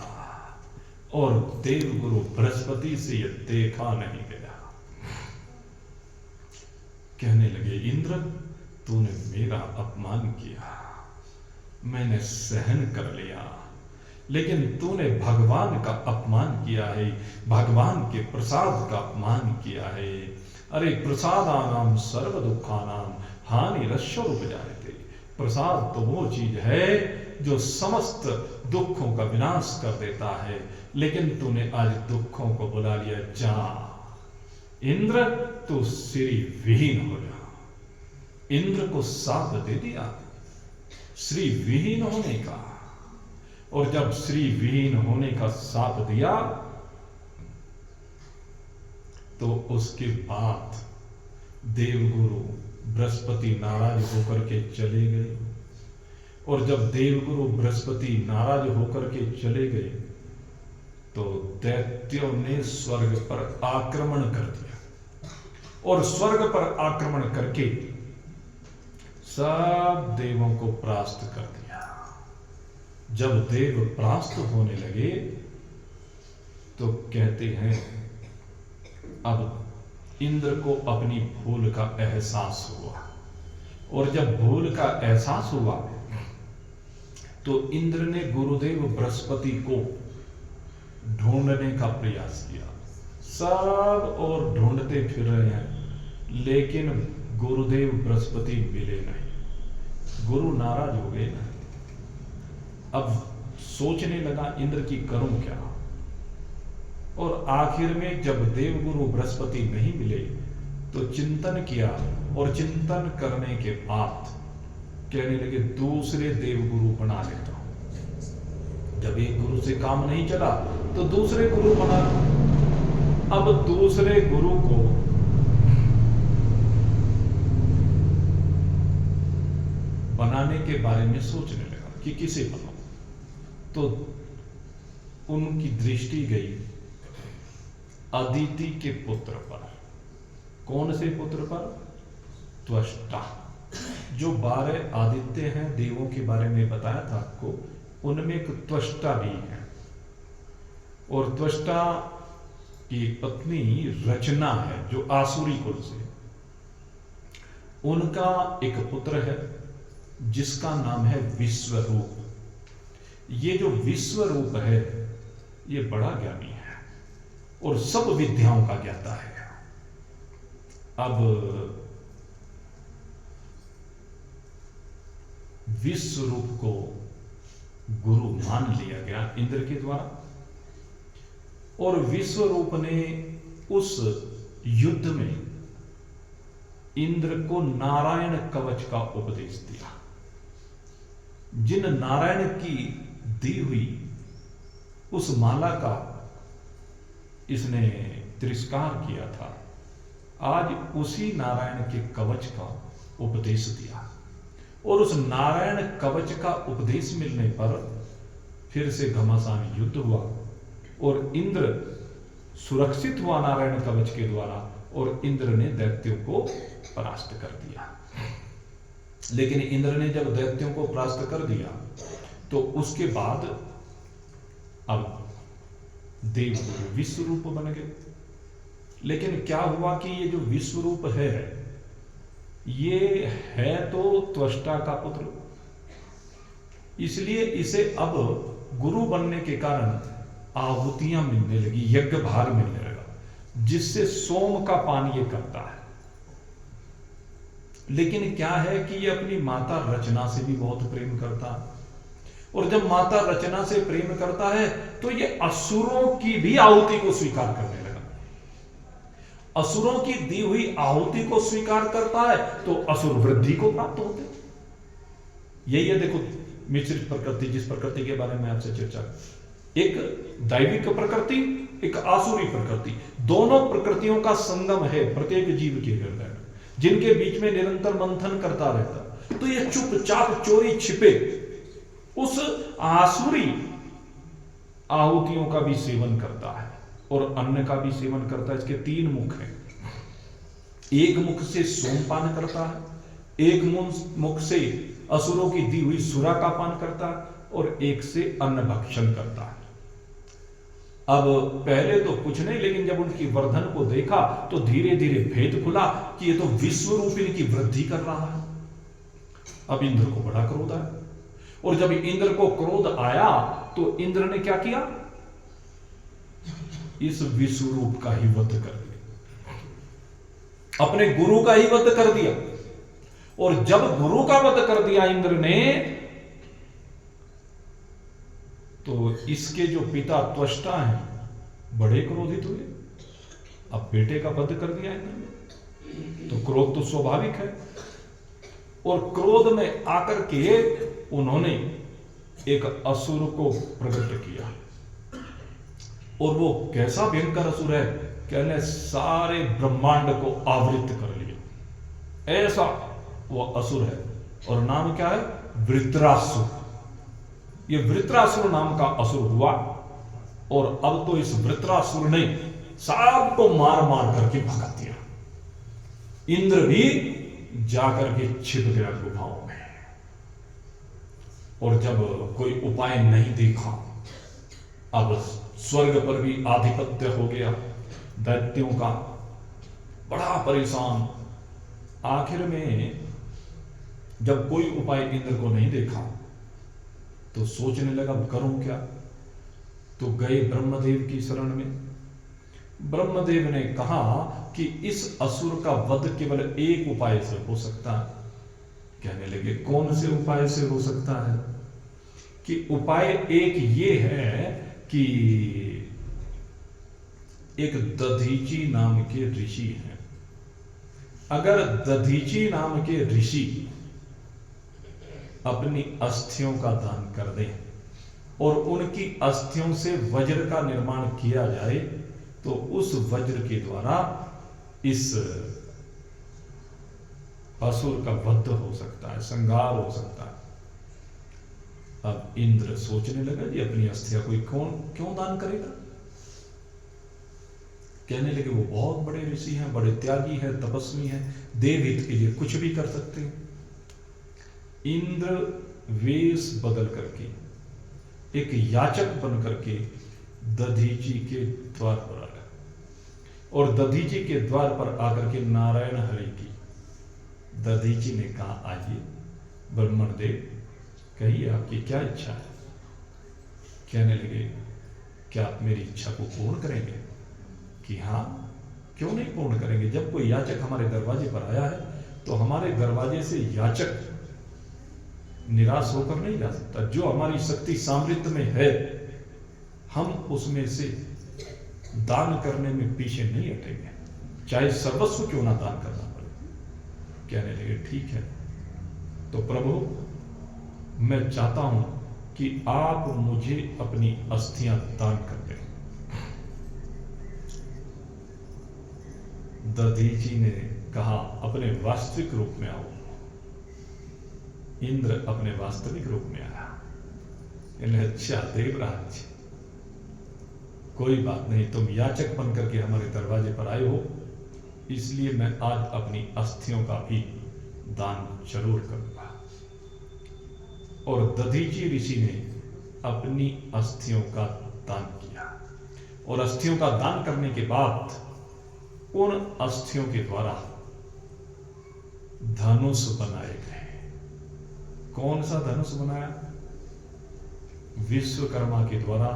और देवगुरु बृहस्पति से यह देखा नहीं गया। कहने लगे, इंद्र तूने मेरा अपमान किया, मैंने सहन कर लिया, लेकिन तूने भगवान का अपमान किया है, भगवान के प्रसाद का अपमान किया है। अरे प्रसादानाम सर्व दुखानाम हानिरश्व उपजायते। प्रसाद तो वो चीज है जो समस्त दुखों का विनाश कर देता है, लेकिन तूने आज दुखों को बुला लिया। जा इंद्र तू श्री विहीन हो जा। इंद्र को शाप दे दिया श्री विहीन होने का, और जब श्री विहीन होने का शाप दिया तो उसके बाद देवगुरु बृहस्पति नाराज होकर के चले गए। और जब देवगुरु बृहस्पति नाराज होकर के चले गए तो दैत्यों ने स्वर्ग पर आक्रमण कर दिया, और स्वर्ग पर आक्रमण करके सब देवों को परास्त कर दिया। जब देव परास्त होने लगे तो कहते हैं अब इंद्र को अपनी भूल का एहसास हुआ, और जब भूल का एहसास हुआ तो इंद्र ने गुरुदेव बृहस्पति को ढूंढने का प्रयास किया। सब और ढूंढते फिर रहे हैं, लेकिन गुरुदेव बृहस्पति मिले नहीं। गुरु नाराज हो गए ना। अब सोचने लगा इंद्र की करूं क्या, और आखिर में जब देवगुरु बृहस्पति नहीं मिले तो चिंतन किया, और चिंतन करने के बाद कहने लगे दूसरे देवगुरु बना लेता हूं। जब एक गुरु से काम नहीं चला तो दूसरे गुरु बना। अब दूसरे गुरु को बनाने के बारे में सोचने लगा कि किसे बनाऊं, तो उनकी दृष्टि गई अदिति के पुत्र पर। कौन से पुत्र पर? त्वष्टा। जो 12 आदित्य हैं, देवों के बारे में बताया था आपको, उनमें एक त्वष्टा भी है, और त्वष्टा की पत्नी रचना है जो आसुरी कुल से। उनका एक पुत्र है जिसका नाम है विश्वरूप। ये जो विश्वरूप है ये बड़ा ज्ञानी है और सब विद्याओं का ज्ञाता है। अब विश्वरूप को गुरु मान लिया गया इंद्र के द्वारा, और विश्वरूप ने उस युद्ध में इंद्र को नारायण कवच का उपदेश दिया। जिन नारायण की दी हुई उस माला का इसने तिरस्कार किया था, आज उसी नारायण के कवच का उपदेश दिया, और उस नारायण कवच का उपदेश मिलने पर फिर से घमासान युद्ध हुआ, और इंद्र सुरक्षित हुआ नारायण कवच के द्वारा, और इंद्र ने दैत्यों को परास्त कर दिया। लेकिन इंद्र ने जब दैत्यों को परास्त कर दिया तो उसके बाद अब देवगुरु विश्वरूप बन गए। लेकिन क्या हुआ कि ये जो विश्वरूप है ये है तो त्वष्टा का पुत्र, इसलिए इसे अब गुरु बनने के कारण आहुतियां मिलने लगी, यज्ञ भाग मिलने लगा, जिससे सोम का पान ये करता है। लेकिन क्या है कि ये अपनी माता रचना से भी बहुत प्रेम करता है, और जब माता रचना से प्रेम करता है तो ये असुरों की भी आहुति को स्वीकार करने लगा। असुरों की दी हुई आहुति को स्वीकार करता है तो असुर वृद्धि को प्राप्त होते। यही है, देखो मिश्रित प्रकृति, जिस प्रकृति के बारे में आपसे चर्चा, एक दैविक प्रकृति, एक आसुरी प्रकृति, दोनों प्रकृतियों का संगम है प्रत्येक जीव के हृदय में, जिनके बीच में निरंतर मंथन करता रहता। तो ये चुपचाप चोरी छिपे उस आसुरी आहुतियों का भी सेवन करता है और अन्न का भी सेवन करता है। इसके 3 मुख हैं। एक मुख से सोमपान करता है, एक मुख से असुरों की दी हुई सुरा का पान करता है, और एक से अन्न भक्षण करता है। अब पहले तो कुछ नहीं, लेकिन जब उनकी वर्धन को देखा तो धीरे धीरे भेद खुला कि ये तो विश्व रूप इनकी वृद्धि कर रहा है। अब इंद्र को बड़ा क्रोध आया, और जब इंद्र को क्रोध आया तो इंद्र ने क्या किया, इस विश्व रूप का ही वध कर दिया, अपने गुरु का ही वध कर दिया। और जब गुरु का वध कर दिया इंद्र ने, तो इसके जो पिता त्वष्टा हैं बड़े क्रोधित हुए। अब बेटे का वध कर दिया इंद्र ने, तो क्रोध तो स्वाभाविक है। और क्रोध में आकर के उन्होंने एक असुर को प्रकट किया, और वो कैसा भयंकर असुर है, कहने सारे ब्रह्मांड को आवृत कर लिया, ऐसा वो असुर है। और नाम क्या है, वृत्रासुर। ये वृत्रासुर नाम का असुर हुआ, और अब तो इस वृत्रासुर ने सबको मार मार करके भगा दिया। इंद्र भी जाकर के छिप गया गुफाओं में, और जब कोई उपाय नहीं देखा, अब स्वर्ग पर भी आधिपत्य हो गया दैत्यों का, बड़ा परेशान। आखिर में जब कोई उपाय इंद्र को नहीं देखा तो सोचने लगा करूं क्या, तो गए ब्रह्मदेव की शरण में। ब्रह्मदेव ने कहा कि इस असुर का वध केवल एक उपाय से हो सकता है। कहने लगे कौन से उपाय से हो सकता है, कि उपाय एक ये है कि एक दधीची नाम के ऋषि हैं। अगर दधीची नाम के ऋषि अपनी अस्थियों का दान कर दें और उनकी अस्थियों से वज्र का निर्माण किया जाए, तो उस वज्र के द्वारा इस असुर का वध हो सकता है, संहार हो सकता है। अब इंद्र सोचने लगा जी अपनी अस्थियां कोई क्यों दान करेगा। कहने लगे वो बहुत बड़े ऋषि हैं, बड़े त्यागी हैं, तपस्वी हैं, देवहित के लिए कुछ भी कर सकते हैं। इंद्र वेश बदल करके एक याचक बन करके दधीची के द्वार पर आया, और दधीची के द्वार पर आकर के नारायण हरि की। दधीची ने कहा आइए ब्रह्मण देव, कहिए आपकी क्या इच्छा है। कहने लगे क्या आप मेरी इच्छा को पूर्ण करेंगे। कि हाँ, क्यों नहीं पूर्ण करेंगे। जब कोई याचक हमारे दरवाजे पर आया है तो हमारे दरवाजे से याचक निराश होकर नहीं जा सकता। जो हमारी शक्ति सामर्थ्य में है, हम उसमें से दान करने में पीछे नहीं हटेंगे, चाहे सर्वस्व क्यों ना दान करना पड़े। कहने लगे ठीक है, तो प्रभु मैं चाहता हूं कि आप मुझे अपनी अस्थियां दान कर दें। दधीची ने कहा अपने वास्तविक रूप में आओ। इंद्र अपने वास्तविक रूप में आया। इन्हें अच्छा देवराज, कोई बात नहीं, तुम याचक बनकर के हमारे दरवाजे पर आए हो, इसलिए मैं आज अपनी अस्थियों का भी दान जरूर करूंगा। और दधीची ऋषि ने अपनी अस्थियों का दान किया, और अस्थियों का दान करने के बाद उन अस्थियों के द्वारा धनुष बनाए गए। कौन सा धनुष बनाया। विश्वकर्मा के द्वारा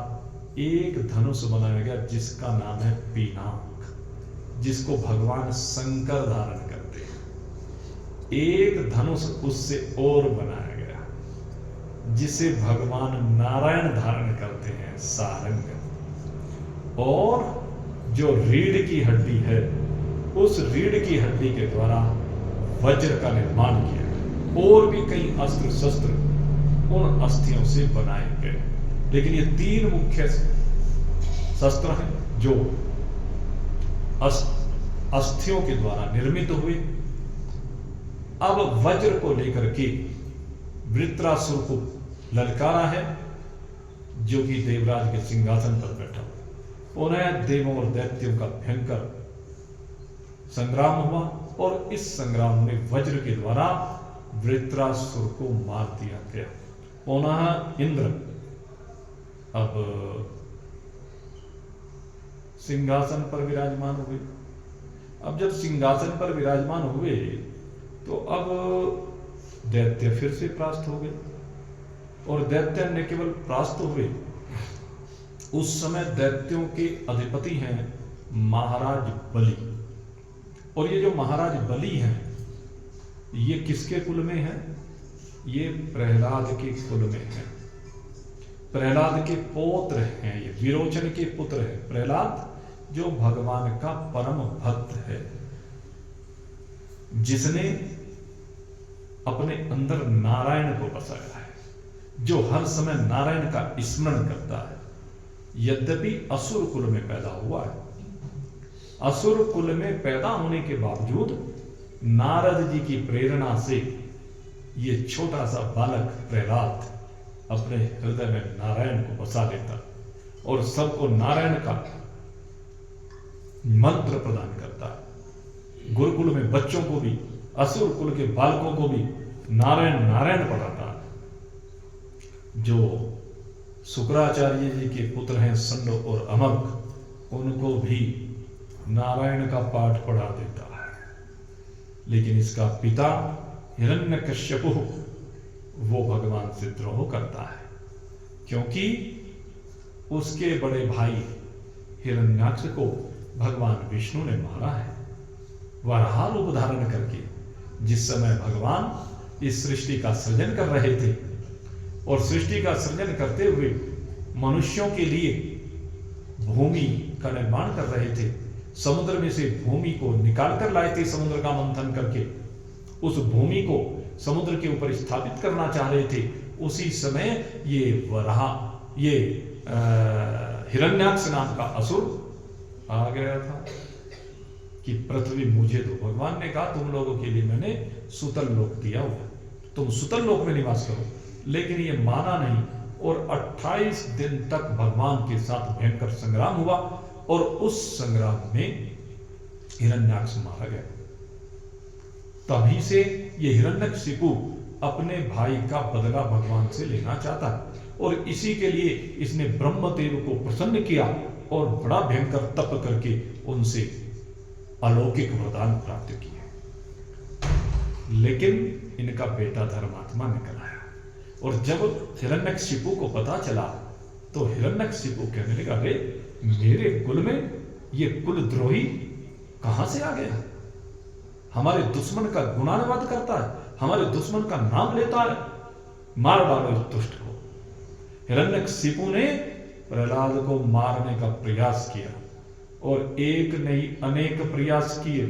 एक धनुष बनाया गया जिसका नाम है पिनाक, जिसको भगवान शंकर धारण करते हैं। एक धनुष उससे और बनाया गया जिसे भगवान नारायण धारण करते हैं, सारंग। और जो रीढ़ की हड्डी है, उस रीढ़ की हड्डी के द्वारा वज्र का निर्माण किया गया। और भी कई अस्त्र शस्त्र उन अस्थियों से बनाए गए, लेकिन ये तीन मुख्य शस्त्र हैं जो अस्थियों के द्वारा निर्मित हुए। अब वज्र को लेकर के वृत्रासुर को ललकारा है, जो कि देवराज के सिंहासन पर बैठा हुआ। उन्हें देवों और दैत्यों का भयंकर संग्राम हुआ, और इस संग्राम में वज्र के द्वारा वृत्रासुर को मार दिया गया। पुनः इंद्र अब सिंहासन पर विराजमान हुए। अब जब सिंहासन पर विराजमान हुए तो अब दैत्य फिर से परास्त हो गए, और दैत्य न केवल परास्त हुए, उस समय दैत्यों के अधिपति हैं महाराज बलि। और ये जो महाराज बलि हैं ये किसके कुल में हैं? ये प्रहलाद के कुल में हैं। प्रहलाद के पौत्र हैं, ये विरोचन के पुत्र हैं। प्रहलाद जो भगवान का परम भक्त है, जिसने अपने अंदर नारायण को बसाया है, जो हर समय नारायण का स्मरण करता है। यद्यपि असुर कुल में पैदा हुआ है, असुर कुल में पैदा होने के बावजूद नारद जी की प्रेरणा से ये छोटा सा बालक प्रहलाद अपने हृदय में नारायण को बसा लेता और सबको नारायण का मंत्र प्रदान करता है। गुरुकुल में बच्चों को भी, असुर कुल के बालकों को भी नारायण नारायण पढ़ाता है। जो शुक्राचार्य जी के पुत्र हैं संड और अमर्क, उनको भी नारायण का पाठ पढ़ा देता है। लेकिन इसका पिता हिरण्यकश्यपु वो भगवान से द्रोह करता है, क्योंकि उसके बड़े भाई हिरण्याक्ष को भगवान विष्णु ने मारा है वराह रूप धारण करके। जिस समय भगवान इस सृष्टि का सृजन कर रहे थे और सृष्टि का सृजन करते हुए मनुष्यों के लिए भूमि का निर्माण कर रहे थे, समुद्र में से भूमि को निकाल कर लाए थे, समुद्र का मंथन करके उस भूमि को समुद्र के ऊपर स्थापित करना चाह रहे थे। उसी समय ये वराह, ये हिरण्याक्ष नाम का असुर आ गया था कि पृथ्वी मुझे दो। भगवान ने कहा तुम लोगों के लिए मैंने सुतल लोक दिया हुआ, तुम सुतल लोक में निवास करो। लेकिन ये माना नहीं और 28 दिन तक भगवान के साथ भयंकर संग्राम हुआ और उस संग्राम में हिरण्याक्ष मारा गया। तभी से ये हिरण्यकशिपु अपने भाई का बदला भगवान से लेना चाहता है और इसी के लिए इसने ब्रह्मदेव को प्रसन्न किया और बड़ा भयंकर तप करके उनसे अलौकिक वरदान प्राप्त किए। लेकिन इनका बेटा धर्मात्मा निकल आया और जब हिरण्यकशिपु को पता चला तो हिरण्यकशिपु कहने लगा, अरे मेरे कुल में ये कुलद्रोही कहां से आ गया? हमारे दुश्मन का गुणानुवाद करता है, हमारे दुश्मन का नाम लेता है, मार डालो इस दुष्ट को। हिरण्यकशिपु ने प्रहलाद को मारने का प्रयास किया और एक नहीं अनेक प्रयास किए,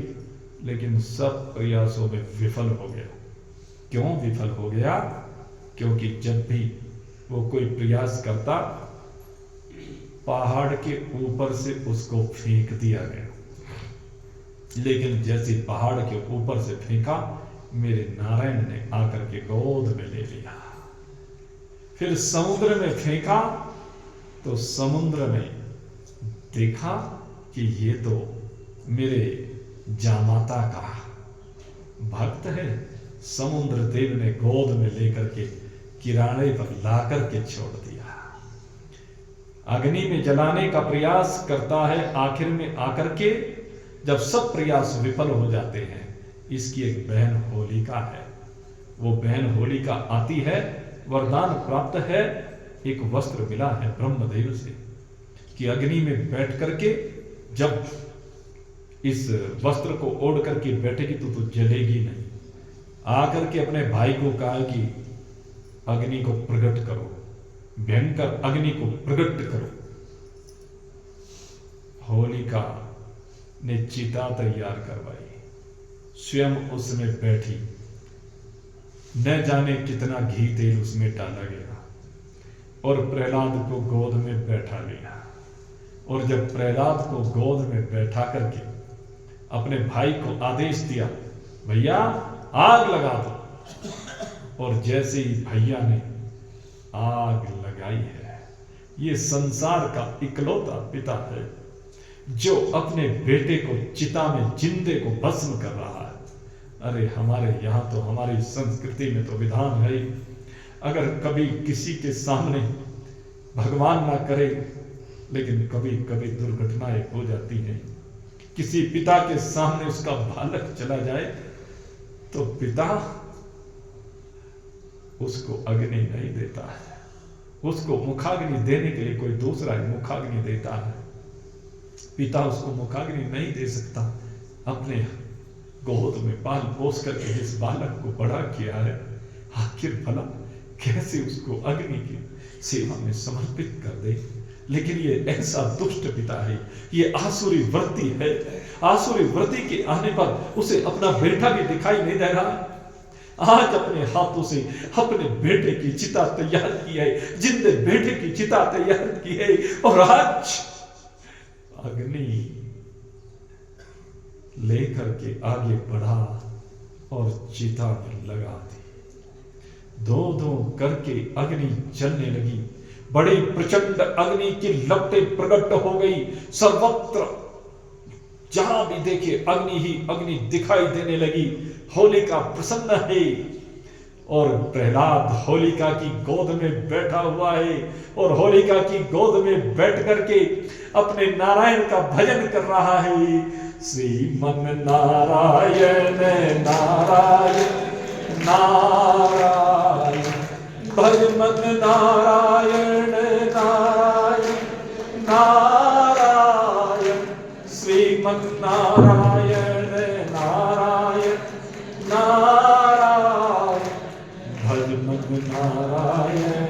लेकिन सब प्रयासों में विफल हो गया। क्यों विफल हो गया? क्योंकि जब भी वो कोई प्रयास करता, पहाड़ के ऊपर से उसको फेंक दिया गया। लेकिन जैसे पहाड़ के ऊपर से फेंका, मेरे नारायण ने आकर के गोद में ले लिया। फिर समुद्र में फेंका तो समुद्र में देखा कि ये तो मेरे जामाता का भक्त है। समुद्र देव ने गोद में लेकर के किराने पर लाकर के छोड़ दिया। अग्नि में जलाने का प्रयास करता है, आखिर में आकर के जब सब प्रयास विफल हो जाते हैं, इसकी एक बहन होलिका है। वो बहन होलिका आती है, वरदान प्राप्त है, एक वस्त्र मिला है ब्रह्मदेव से कि अग्नि में बैठ करके जब इस वस्त्र को ओढ़ करके बैठेगी तो जलेगी नहीं। आकर के अपने भाई को कहा कि अग्नि को प्रकट करो, भयंकर अग्नि को प्रकट करो। होलिका ने चिता तैयार करवाई, स्वयं उसमें बैठी, न जाने कितना घी तेल उसमें डाला गया और प्रहलाद को गोद में बैठा लिया। और जब प्रहलाद को गोद में बैठा करके अपने भाई को आदेश दिया, भैया आग लगा दो, और जैसे ही भैया ने आग लगाई है, ये संसार का इकलौता पिता है जो अपने बेटे को चिता में जिंदे को भस्म कर रहा है। अरे हमारे यहाँ तो, हमारी संस्कृति में तो विधान है, अगर कभी किसी के सामने भगवान ना करे लेकिन कभी कभी दुर्घटनाएं हो जाती हैं। किसी पिता के सामने उसका बालक चला जाए तो पिता उसको अग्नि नहीं देता है, उसको मुखाग्नि देने के लिए कोई दूसरा मुखाग्नि देता है। पिता उसको मुखाग्नि नहीं दे सकता, अपने गोद में पाल पोस करके इस बालक को बड़ा किया है, आखिर भला कैसे उसको अग्नि की सेवा में समर्पित कर दे। लेकिन ये ऐसा दुष्ट पिता है, ये आसुरी वृत्ति है। आसुरी वृत्ति के आने पर उसे अपना बेटा भी दिखाई नहीं दे रहा। आज अपने हाथों से अपने बेटे की चिता तैयार की है, जिंदे बेटे की चिता तैयार की है, और आज अग्नि लेकर के आगे बढ़ा और चिता में लगा दी। दो दो करके अग्नि जलने लगी, बड़ी प्रचंड अग्नि की लपटें प्रकट हो गई। सर्वत्र जहां भी देखे अग्नि ही अग्नि दिखाई देने लगी। होलिका प्रसन्न है और प्रहलाद होलिका की गोद में बैठा हुआ है, और होलिका की गोद में बैठ करके अपने नारायण का भजन कर रहा है। श्रीमन नारायण नारायण नारायण, भजमन नारायण नारायण नारायण, श्रीमन नारायण नारायण नारायण, भजमन नारायण।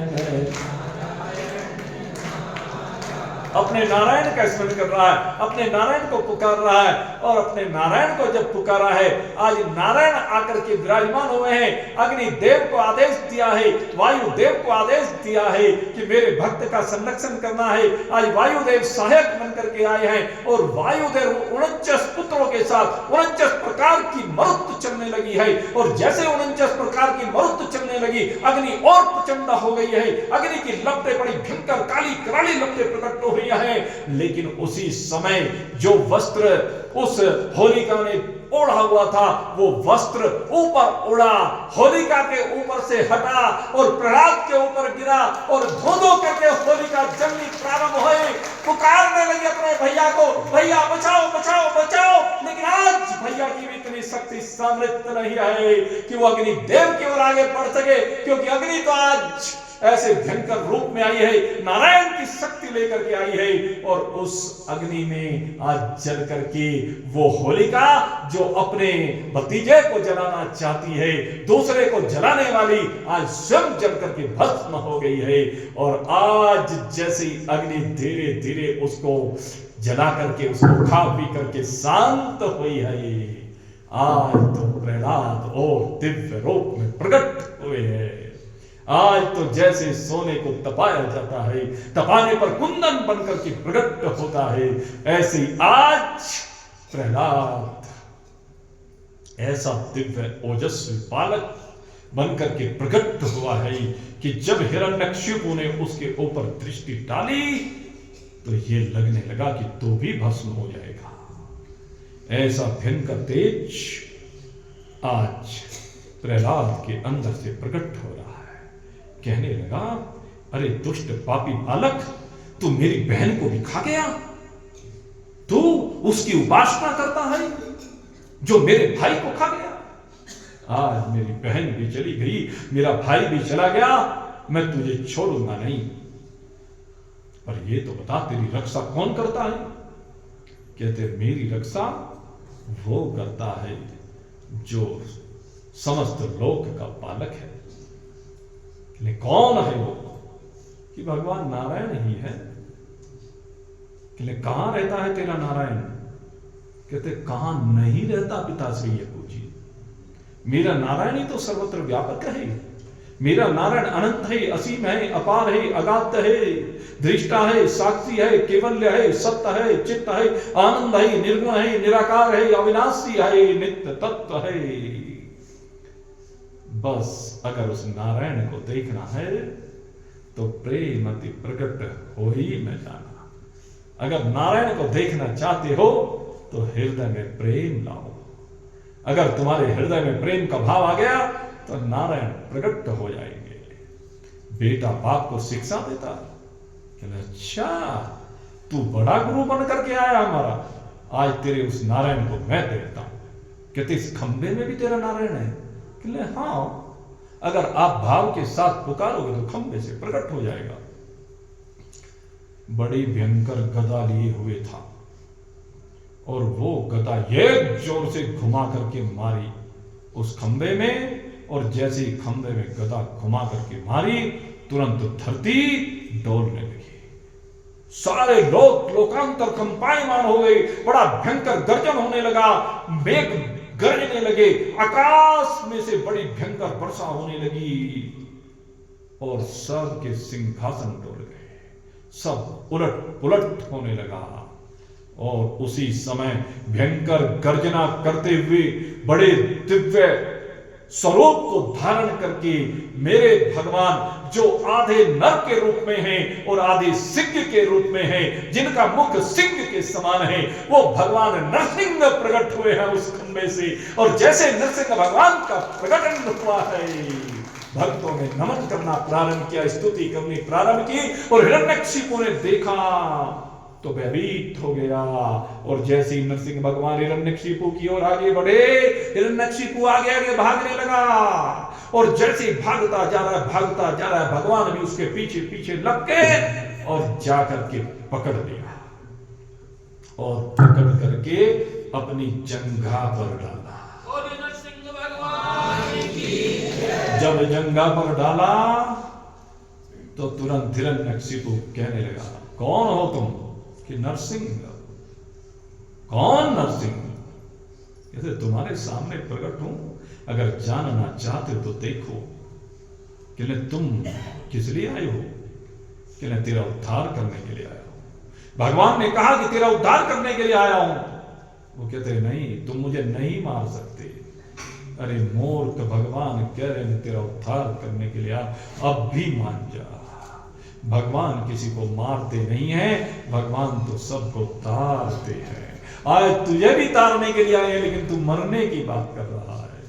अपने नारायण का स्मरण कर रहा है, अपने नारायण को पुकार रहा है, और अपने नारायण को जब पुकारा है, आज नारायण आकर के विराजमान हुए हैं। अग्नि देव को आदेश दिया है, वायु देव को आदेश दिया है कि मेरे भक्त का संरक्षण करना है। आज वायुदेव सहायक बन करके आए हैं, और वायुदेव 49 पुत्रों के साथ 49 प्रकार की मरुत चलने लगी है, और जैसे 49 प्रकार की मरुत चलने लगी, अग्नि और प्रचंड हो गई है। अग्नि की लपटें बड़ी भयंकर काली कराली लपटें प्रकट हो रही है। लेकिन उसी समय जो वस्त्र उस होलिका ने ओढ़ा हुआ था, वो वस्त्र ऊपर उड़ा, होलिका के ऊपर से हटा और प्रहलाद के ऊपर गिरा, और धो करके होलिका जलनी प्रारंभ हुई। पुकारने लगी अपने भैया को, भैया बचाओ बचाओ बचाओ। लेकिन आज भैया की भी इतनी शक्ति सामर्थ्य नहीं है कि वो अग्नि देव की ओर आगे बढ़ सके, क्योंकि अग्नि तो आज ऐसे भयंकर रूप में आई है, नारायण की शक्ति लेकर के आई है। और उस अग्नि में आज जल करके वो होलिका जो अपने भतीजे को जलाना चाहती है, दूसरे को जलाने वाली, आज स्वयं जल करके भस्म हो गई है। और आज जैसी अग्नि धीरे धीरे उसको जला करके, उसको खा पी करके शांत हुई है, आज तो प्रहलाद और दिव्य रूप में प्रकट हुए हैं। आज तो जैसे सोने को तपाया जाता है, तपाने पर कुंदन बनकर के प्रकट होता है, ऐसे आज प्रहलाद ऐसा दिव्य ओजस्वी बालक बनकर के प्रकट हुआ है कि जब हिरण्यकशिपु ने उसके ऊपर दृष्टि डाली तो ये लगने लगा कि तो भी भस्म हो जाएगा। ऐसा भयंकर तेज आज प्रहलाद के अंदर से प्रकट हो रहा है। कहने लगा, अरे दुष्ट पापी बालक, तू मेरी बहन को भी खा गया, तू उसकी उपासना करता है जो मेरे भाई को खा गया। आज मेरी बहन भी चली गई, मेरा भाई भी चला गया, मैं तुझे छोड़ूंगा नहीं। पर ये तो बता, तेरी रक्षा कौन करता है? कहते मेरी रक्षा वो करता है जो समस्त लोक का पालक है। लेकिन कौन है वो? कि भगवान नारायण ही है। कहां रहता है तेरा नारायण? कहते कहां नहीं रहता पिताश्री ये पूछिए। मेरा नारायण ही तो सर्वत्र व्यापक है। मेरा नारायण अनंत है, असीम है, अपार है, अगाध है, दृष्टा है, साक्षी है, केवल्य है, सत्य है, चित्त है, आनंद है, निर्गुण है, निराकार है, अविनाशी है, नित्य तत्व है। बस अगर उस नारायण को देखना है तो प्रेम अति प्रकट हो ही न जाना। अगर नारायण को देखना चाहते हो तो हृदय में प्रेम लाओ। अगर तुम्हारे हृदय में प्रेम का भाव आ गया तो नारायण प्रकट हो जाएंगे। बेटा बाप को शिक्षा देता, अच्छा तू बड़ा गुरु बन करके आया हमारा, आज तेरे उस नारायण को मैं देखता हूं। कहते इस खंबे में भी तेरा नारायण है? कहले हाँ, अगर आप भाव के साथ पुकारोगे तो खंबे से प्रकट हो जाएगा। बड़ी भयंकर गदा लिए हुए था और वो गदा एक जोर से घुमा करके मारी उस खंबे में, और जैसे ही खंबे में गदा घुमा करके मारी, तुरंत धरती डोलने लगी। सारे लोग लोकांतर कंपायमान हो गए, बड़ा भयंकर गर्जन होने लगा, मेघ गरजने लगे, आकाश में से बड़ी भयंकर वर्षा होने लगी और सब के सिंहासन डोल गए, सब उलट पुलट होने लगा। और उसी समय भयंकर गर्जना करते हुए बड़े दिव्य स्वरूप को धारण करके मेरे भगवान, जो आधे नर के रूप में हैं और आधे सिंह के रूप में हैं, जिनका मुख सिंह के समान है, वो भगवान नरसिंह प्रकट हुए हैं उस खंबे से। और जैसे नरसिंह भगवान का प्रकटन हुआ है, भक्तों ने नमन करना प्रारंभ किया, स्तुति करनी प्रारंभ की, और हिरण्यकशिपु ने देखा तो भयभीत हो गया। और जैसे ही नरसिंह भगवान हिरण्यकशिपु की ओर आगे बढ़े, हिरण्यकशिपु आगे आगे भागने लगा, और जैसे भागता जा रहा है, भगवान भी उसके पीछे पीछे लग के और जाकर के पकड़ लिया और पकड़ करके अपनी जंघा पर डाला। जब जंघा पर डाला तो तुरंत हिरण्यकशिपु कहने लगा, कौन हो तुम? कि नरसिंह। कौन नरसिंह? कहते तुम्हारे सामने प्रकट हूं, अगर जानना चाहते हो तो देखो। कहले तुम किस लिए आए हो? कहले तेरा उद्धार करने के लिए आया हूं। भगवान ने कहा कि तेरा उद्धार करने के लिए आया हूं। वो कहते नहीं, तुम मुझे नहीं मार सकते। अरे मूर्ख, भगवान कह रहे हैं तेरा उद्धार करने के लिए आ, अब भी मान जा। भगवान किसी को मारते नहीं हैं, भगवान तो सबको तारते हैं। आज तुझे भी तारने के लिए आए हैं, लेकिन तू मरने की बात कर रहा है।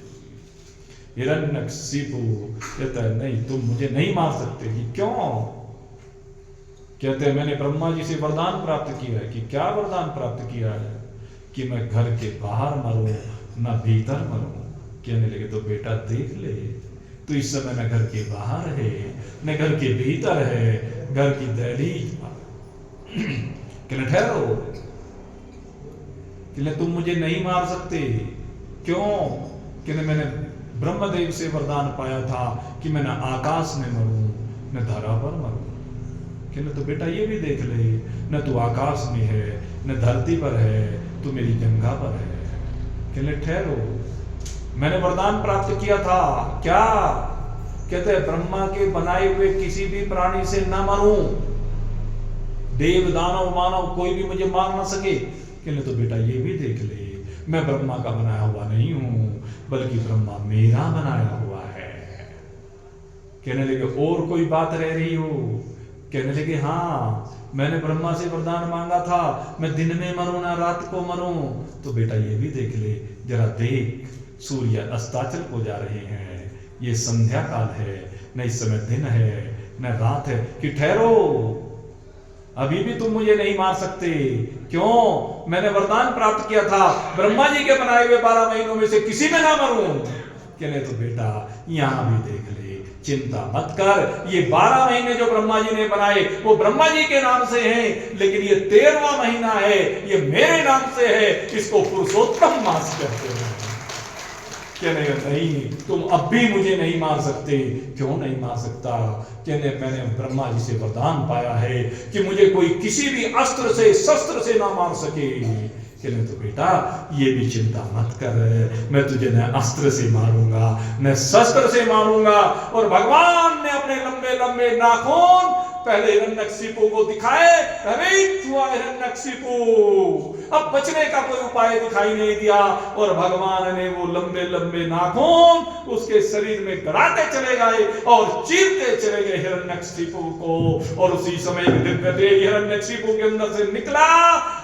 हिरण्यकशिपु कहता है नहीं, तुम मुझे नहीं मार सकते। कि क्यों? कहते हैं मैंने ब्रह्मा जी से वरदान प्राप्त किया है। कि क्या वरदान प्राप्त किया है? कि मैं घर के बाहर मरूं ना भीतर मरूं। कहने लगे तो बेटा देख ले, तो इस समय न घर के बाहर है न घर के भीतर है, घर की दहलीज पर। कहने ठहरो, कहने तुम मुझे नहीं मार सकते। क्यों? कहने मैंने ब्रह्मदेव से वरदान पाया था कि मैं न आकाश में मरूं न धरा पर मरूं। कहने तो बेटा ये भी देख ले, न तू आकाश में है न धरती पर है, तू मेरी जंघा पर है। कहने ठहरो, मैंने वरदान प्राप्त किया था। क्या? कहते हैं ब्रह्मा के बनाए हुए किसी भी प्राणी से न मरूं, देव दानव मानव कोई भी मुझे मार ना सके। कहने तो बेटा ये भी देख ले, मैं ब्रह्मा का बनाया हुआ नहीं हूं, बल्कि ब्रह्मा मेरा बनाया हुआ है। कहने लगे और कोई बात रह रही हो? कहने लगे हाँ, मैंने ब्रह्मा से वरदान मांगा था, मैं दिन में मरूं ना रात को मरूं। तो बेटा ये भी देख ले, जरा देख, सूर्य अस्ताचल को जा रहे हैं, ये संध्या काल है, न इस समय दिन है न रात है। कि ठहरो, अभी भी तुम मुझे नहीं मार सकते। क्यों? मैंने वरदान प्राप्त किया था ब्रह्मा जी के बनाए हुए 12 महीनों में से किसी में ना मरूं। कहने तो बेटा यहां भी देख ले, चिंता मत कर, ये 12 महीने जो ब्रह्मा जी ने बनाए वो ब्रह्मा जी के नाम से हैं, लेकिन ये 13वां महीना है, ये मेरे नाम से है, इसको पुरुषोत्तम मास कहते हैं। कहने नहीं, तुम अब भी मुझे नहीं मार सकते। क्यों नहीं मार सकता? कहने मैंने ब्रह्मा जी से वरदान पाया है कि मुझे कोई किसी भी अस्त्र से शस्त्र से ना मार सके। कहने तो बेटा ये भी चिंता मत कर, मैं तुझे न अस्त्र से मारूंगा न शस्त्र से मारूंगा। और भगवान ने अपने लंबे लंबे नाखून पहले हिरण्यकशिपु को दिखाए। अरे हुआ हिरण्यकशिपु, अब बचने का कोई उपाय दिखाई नहीं दिया और भगवान ने वो लंबे लंबे नाखून उसके शरीर में गड़ाते चले गए और चीरते चले गए हिरण्यकशिपु को। और उसी समय दिव्य तेज हिरण्यकशिपु के अंदर से निकला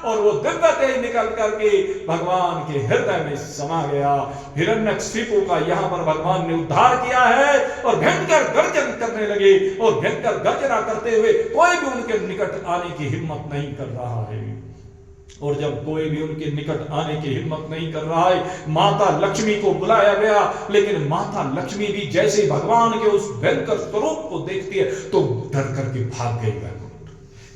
और वो दिव्य तेज निकल करके भगवान के हृदय में समा गया। हिरण्यकशिपु का यहाँ पर भगवान ने उद्धार किया है और भयंकर गर्जन करने लगे और भयंकर गर्जना करते हुए कोई भी उनके निकट आने की हिम्मत नहीं कर रहा है। और जब कोई भी उनके निकट आने की हिम्मत नहीं कर रहा है, माता लक्ष्मी को बुलाया गया, लेकिन माता लक्ष्मी भी जैसे ही भगवान के उस भयंकर स्वरूप को देखती है तो डर करके भाग गई।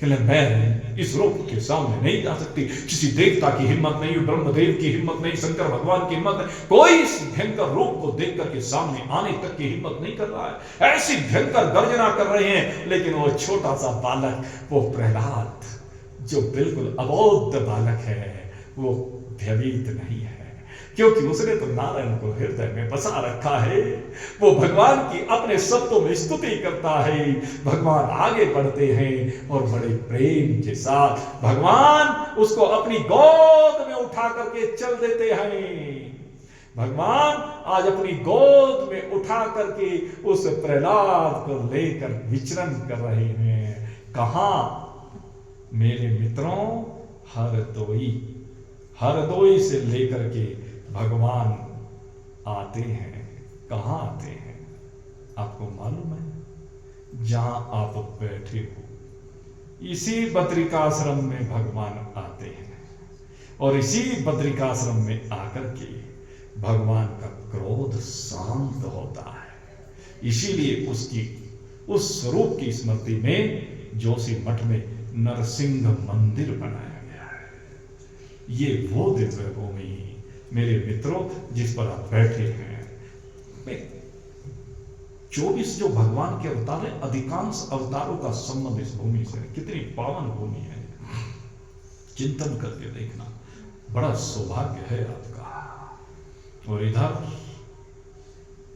मैं इस रूप के सामने नहीं जा सकती, किसी देवता की हिम्मत नहीं, ब्रह्मदेव की हिम्मत नहीं, शंकर भगवान की हिम्मत नहीं, कोई इस भयंकर रूप को देख करके सामने आने तक की हिम्मत नहीं कर रहा है। ऐसी भयंकर गर्जना कर रहे हैं, लेकिन वो छोटा सा बालक, वो प्रहलाद जो बिल्कुल अबोध बालक है, वो भयभीत नहीं है, क्योंकि उसने तो नारायण को हृदय में बसा रखा है। वो भगवान की अपने शब्दों में स्तुति करता है। भगवान आगे बढ़ते हैं और बड़े प्रेम के साथ भगवान उसको अपनी गोद में उठा करके चल देते हैं। भगवान आज अपनी गोद में उठा करके उस प्रहलाद को लेकर विचरण कर रहे हैं। कहां मेरे मित्रों? हरदोई से लेकर के भगवान आते हैं। कहां आते हैं आपको मालूम है? जहां आप बैठे हो, इसी बद्रिकाश्रम में भगवान आते हैं और इसी बद्रिकाश्रम में आकर के भगवान का क्रोध शांत होता है। इसीलिए उसकी उस स्वरूप की स्मृति में जोशी मठ में नरसिंह मंदिर बनाया गया है। ये वो दिव्य भूमि मेरे मित्रों जिस पर आप बैठे हैं। 24 जो भगवान के अवतार है, अधिकांश अवतारों का संबंध इस भूमि से। कितनी पावन भूमि है, चिंतन करके देखना, बड़ा सौभाग्य है आपका। और इधर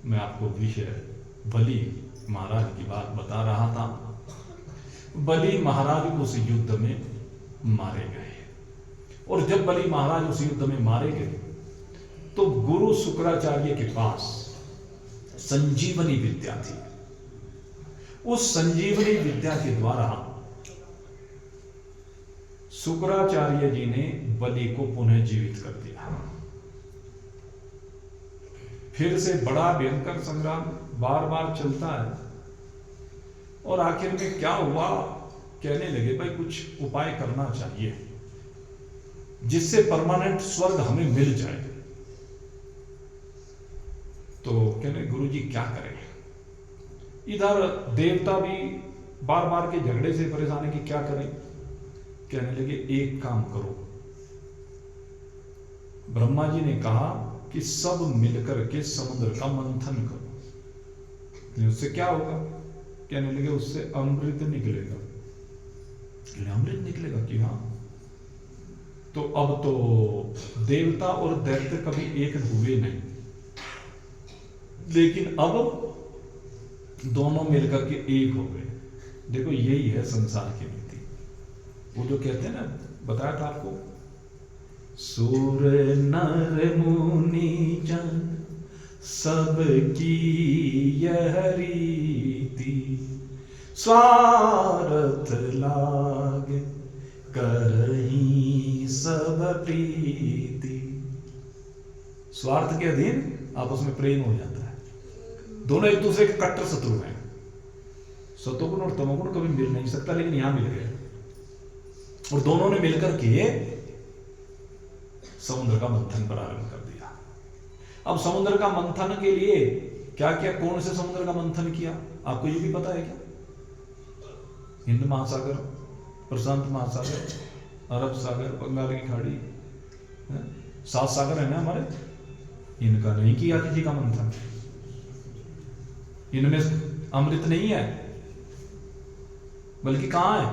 मैं आपको विषय बलि महाराज की बात बता रहा था। बलि महाराज उस युद्ध में मारे गए और जब बलि महाराज उस युद्ध में मारे गए तो गुरु शुक्राचार्य के पास संजीवनी विद्या थी। उस संजीवनी विद्या के द्वारा शुक्राचार्य जी ने बलि को पुनः जीवित कर दिया। फिर से बड़ा भयंकर संग्राम बार बार चलता है और आखिर में क्या हुआ, कहने लगे भाई कुछ उपाय करना चाहिए जिससे परमानेंट स्वर्ग हमें मिल जाए। तो कहने गुरुजी क्या करें? इधर देवता भी बार बार के झगड़े से परेशान है कि क्या करें। कहने लगे एक काम करो, ब्रह्मा जी ने कहा कि सब मिलकर के समुद्र का मंथन करो। उससे क्या होगा? कहने लगे उससे अमृत निकलेगा। अमृत निकलेगा कि हाँ। तो अब तो देवता और दैत्य कभी एक हुए नहीं, लेकिन अब दोनों मिलकर के एक हो गए। देखो यही है संसार की नीति। वो जो कहते हैं ना, बताया था आपको, सूर नर मुनि जन सबकी यह रीति, स्वार्थ लागे करही सब प्रीति। स्वार्थ के अधीन आपस में प्रेम हो जाता है। दोनों एक दूसरे के कट्टर शत्रु हैं। सतोगुण और तमोगुण कभी मिल नहीं सकता, लेकिन यहां मिल गए और दोनों ने मिलकर के समुद्र का मंथन प्रारंभ कर दिया। अब समुद्र का मंथन के लिए क्या किया, कौन से समुद्र का मंथन किया आपको ये भी पता है क्या? हिंद महासागर, प्रशांत महासागर, अरब सागर, बंगाल की खाड़ी, 7 सागर है ना हमारे, इनका नहीं किया किसी का मंथन। इनमें अमृत नहीं है, बल्कि कहां है?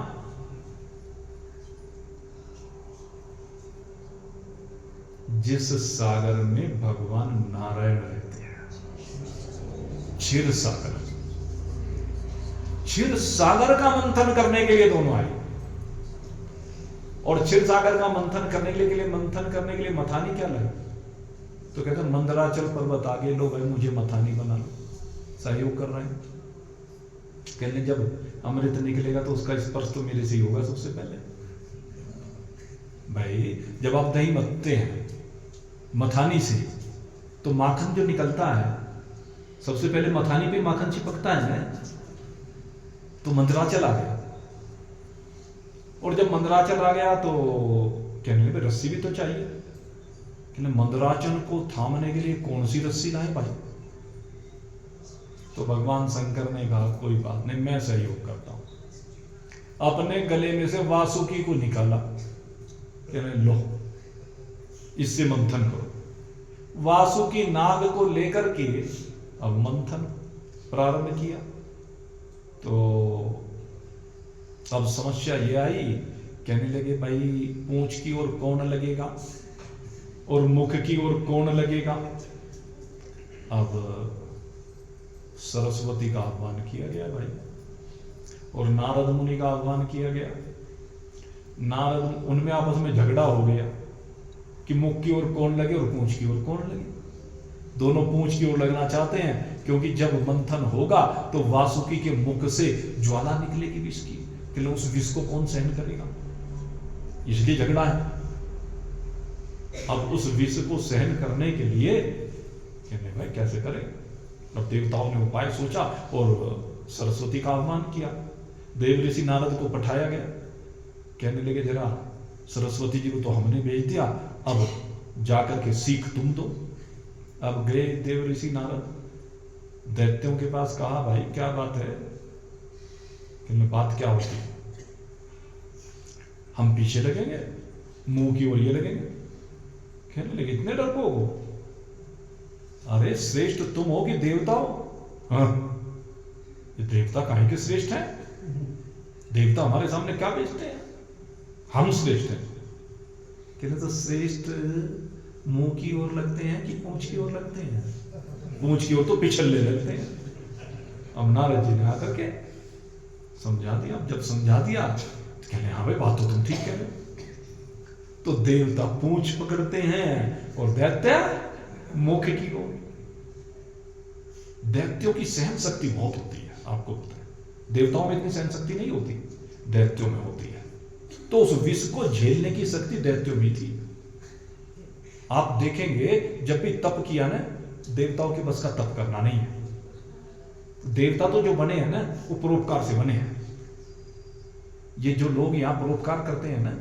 जिस सागर में भगवान नारायण रहते हैं, क्षीर सागर। क्षीर सागर का मंथन करने के लिए दोनों आए और क्षीर सागर का मंथन करने के लिए मथानी क्या लगे? तो कहते हैं मंदराचल पर्वत आगे लो भाई, मुझे मथानी बना लो। सहयोग कर रहे हैं। कहने जब अमृत निकलेगा तो उसका स्पर्श तो मेरे से ही होगा सबसे पहले। भाई जब आप दही मथते हैं मथानी से, तो माखन जो निकलता है सबसे पहले मथानी पे माखन चिपकता है ना, तो मंदराचल आ गया। और जब मंदराचल आ गया तो कहने लगे रस्सी भी तो चाहिए। कहने मंदराचल को थामने के लिए कौन सी रस्सी लाए भाई? तो भगवान शंकर ने कहा कोई बात नहीं, मैं सहयोग करता हूं। अपने गले में से वासुकी को निकाला, कहने लो इससे मंथन करो। वासुकी नाग को लेकर के अब मंथन प्रारंभ किया। तो अब समस्या ये आई, कहने लगे भाई पूंछ की ओर कौन लगेगा और मुख की ओर कौन लगेगा? अब सरस्वती का आह्वान किया गया भाई, और नारद मुनि का आह्वान किया गया। नारद, उनमें आपस में झगड़ा हो गया कि मुख की ओर कौन लगे और पूंछ की ओर कौन लगे। दोनों पूंछ की ओर लगना चाहते हैं, क्योंकि जब मंथन होगा तो वासुकी के मुख से ज्वाला निकलेगी विष की, कि उस विष को कौन सहन करेगा, इसलिए झगड़ा है। अब उस विष को सहन करने के लिए कहने भाई कैसे करें? अब देवताओं ने उपाय सोचा और सरस्वती का आह्वान किया। देव ऋषि नारद को पठाया गया। कहने लगे जरा सरस्वती जी को तो हमने भेज दिया, अब जाकर के सीख तुम दो। अब गए देव ऋषि नारद दैत्यों के पास, कहा भाई क्या बात है? कहने बात क्या होती है? हम पीछे लगेंगे, मुंह की ओर ये लगेंगे। कहने लगे इतने डरपोक हो? अरे श्रेष्ठ तुम हो कि देवता हो? हाँ, ये देवता काहे के श्रेष्ठ हैं? देवता हमारे सामने क्या बेचते हैं? हम श्रेष्ठ हैं। कहते तो श्रेष्ठ मुंह की ओर लगते हैं कि पूंछ की ओर लगते हैं? पूंछ की ओर तो पिछले लगते हैं। अब नारद जी ने आकर के समझा दिया। अब जब समझा दिया तो कहने हाँ भाई बात तो तुम ठीक कह रहे हो। तो देवता पूंछ पकड़ते हैं और दैत्य मुख की ओर। दैत्यों की सहन शक्ति बहुत होती है, आपको पता है। देवताओं में इतनी सहन शक्ति नहीं होती, दैत्यों में होती है। तो उस विष को झेलने की शक्ति दैत्यों में थी। आप देखेंगे जब भी तप किया ना, देवताओं के बस का तप करना नहीं है। देवता तो जो बने हैं ना, वो परोपकार से बने हैं। ये जो लोग यहां परोपकार करते हैं ना,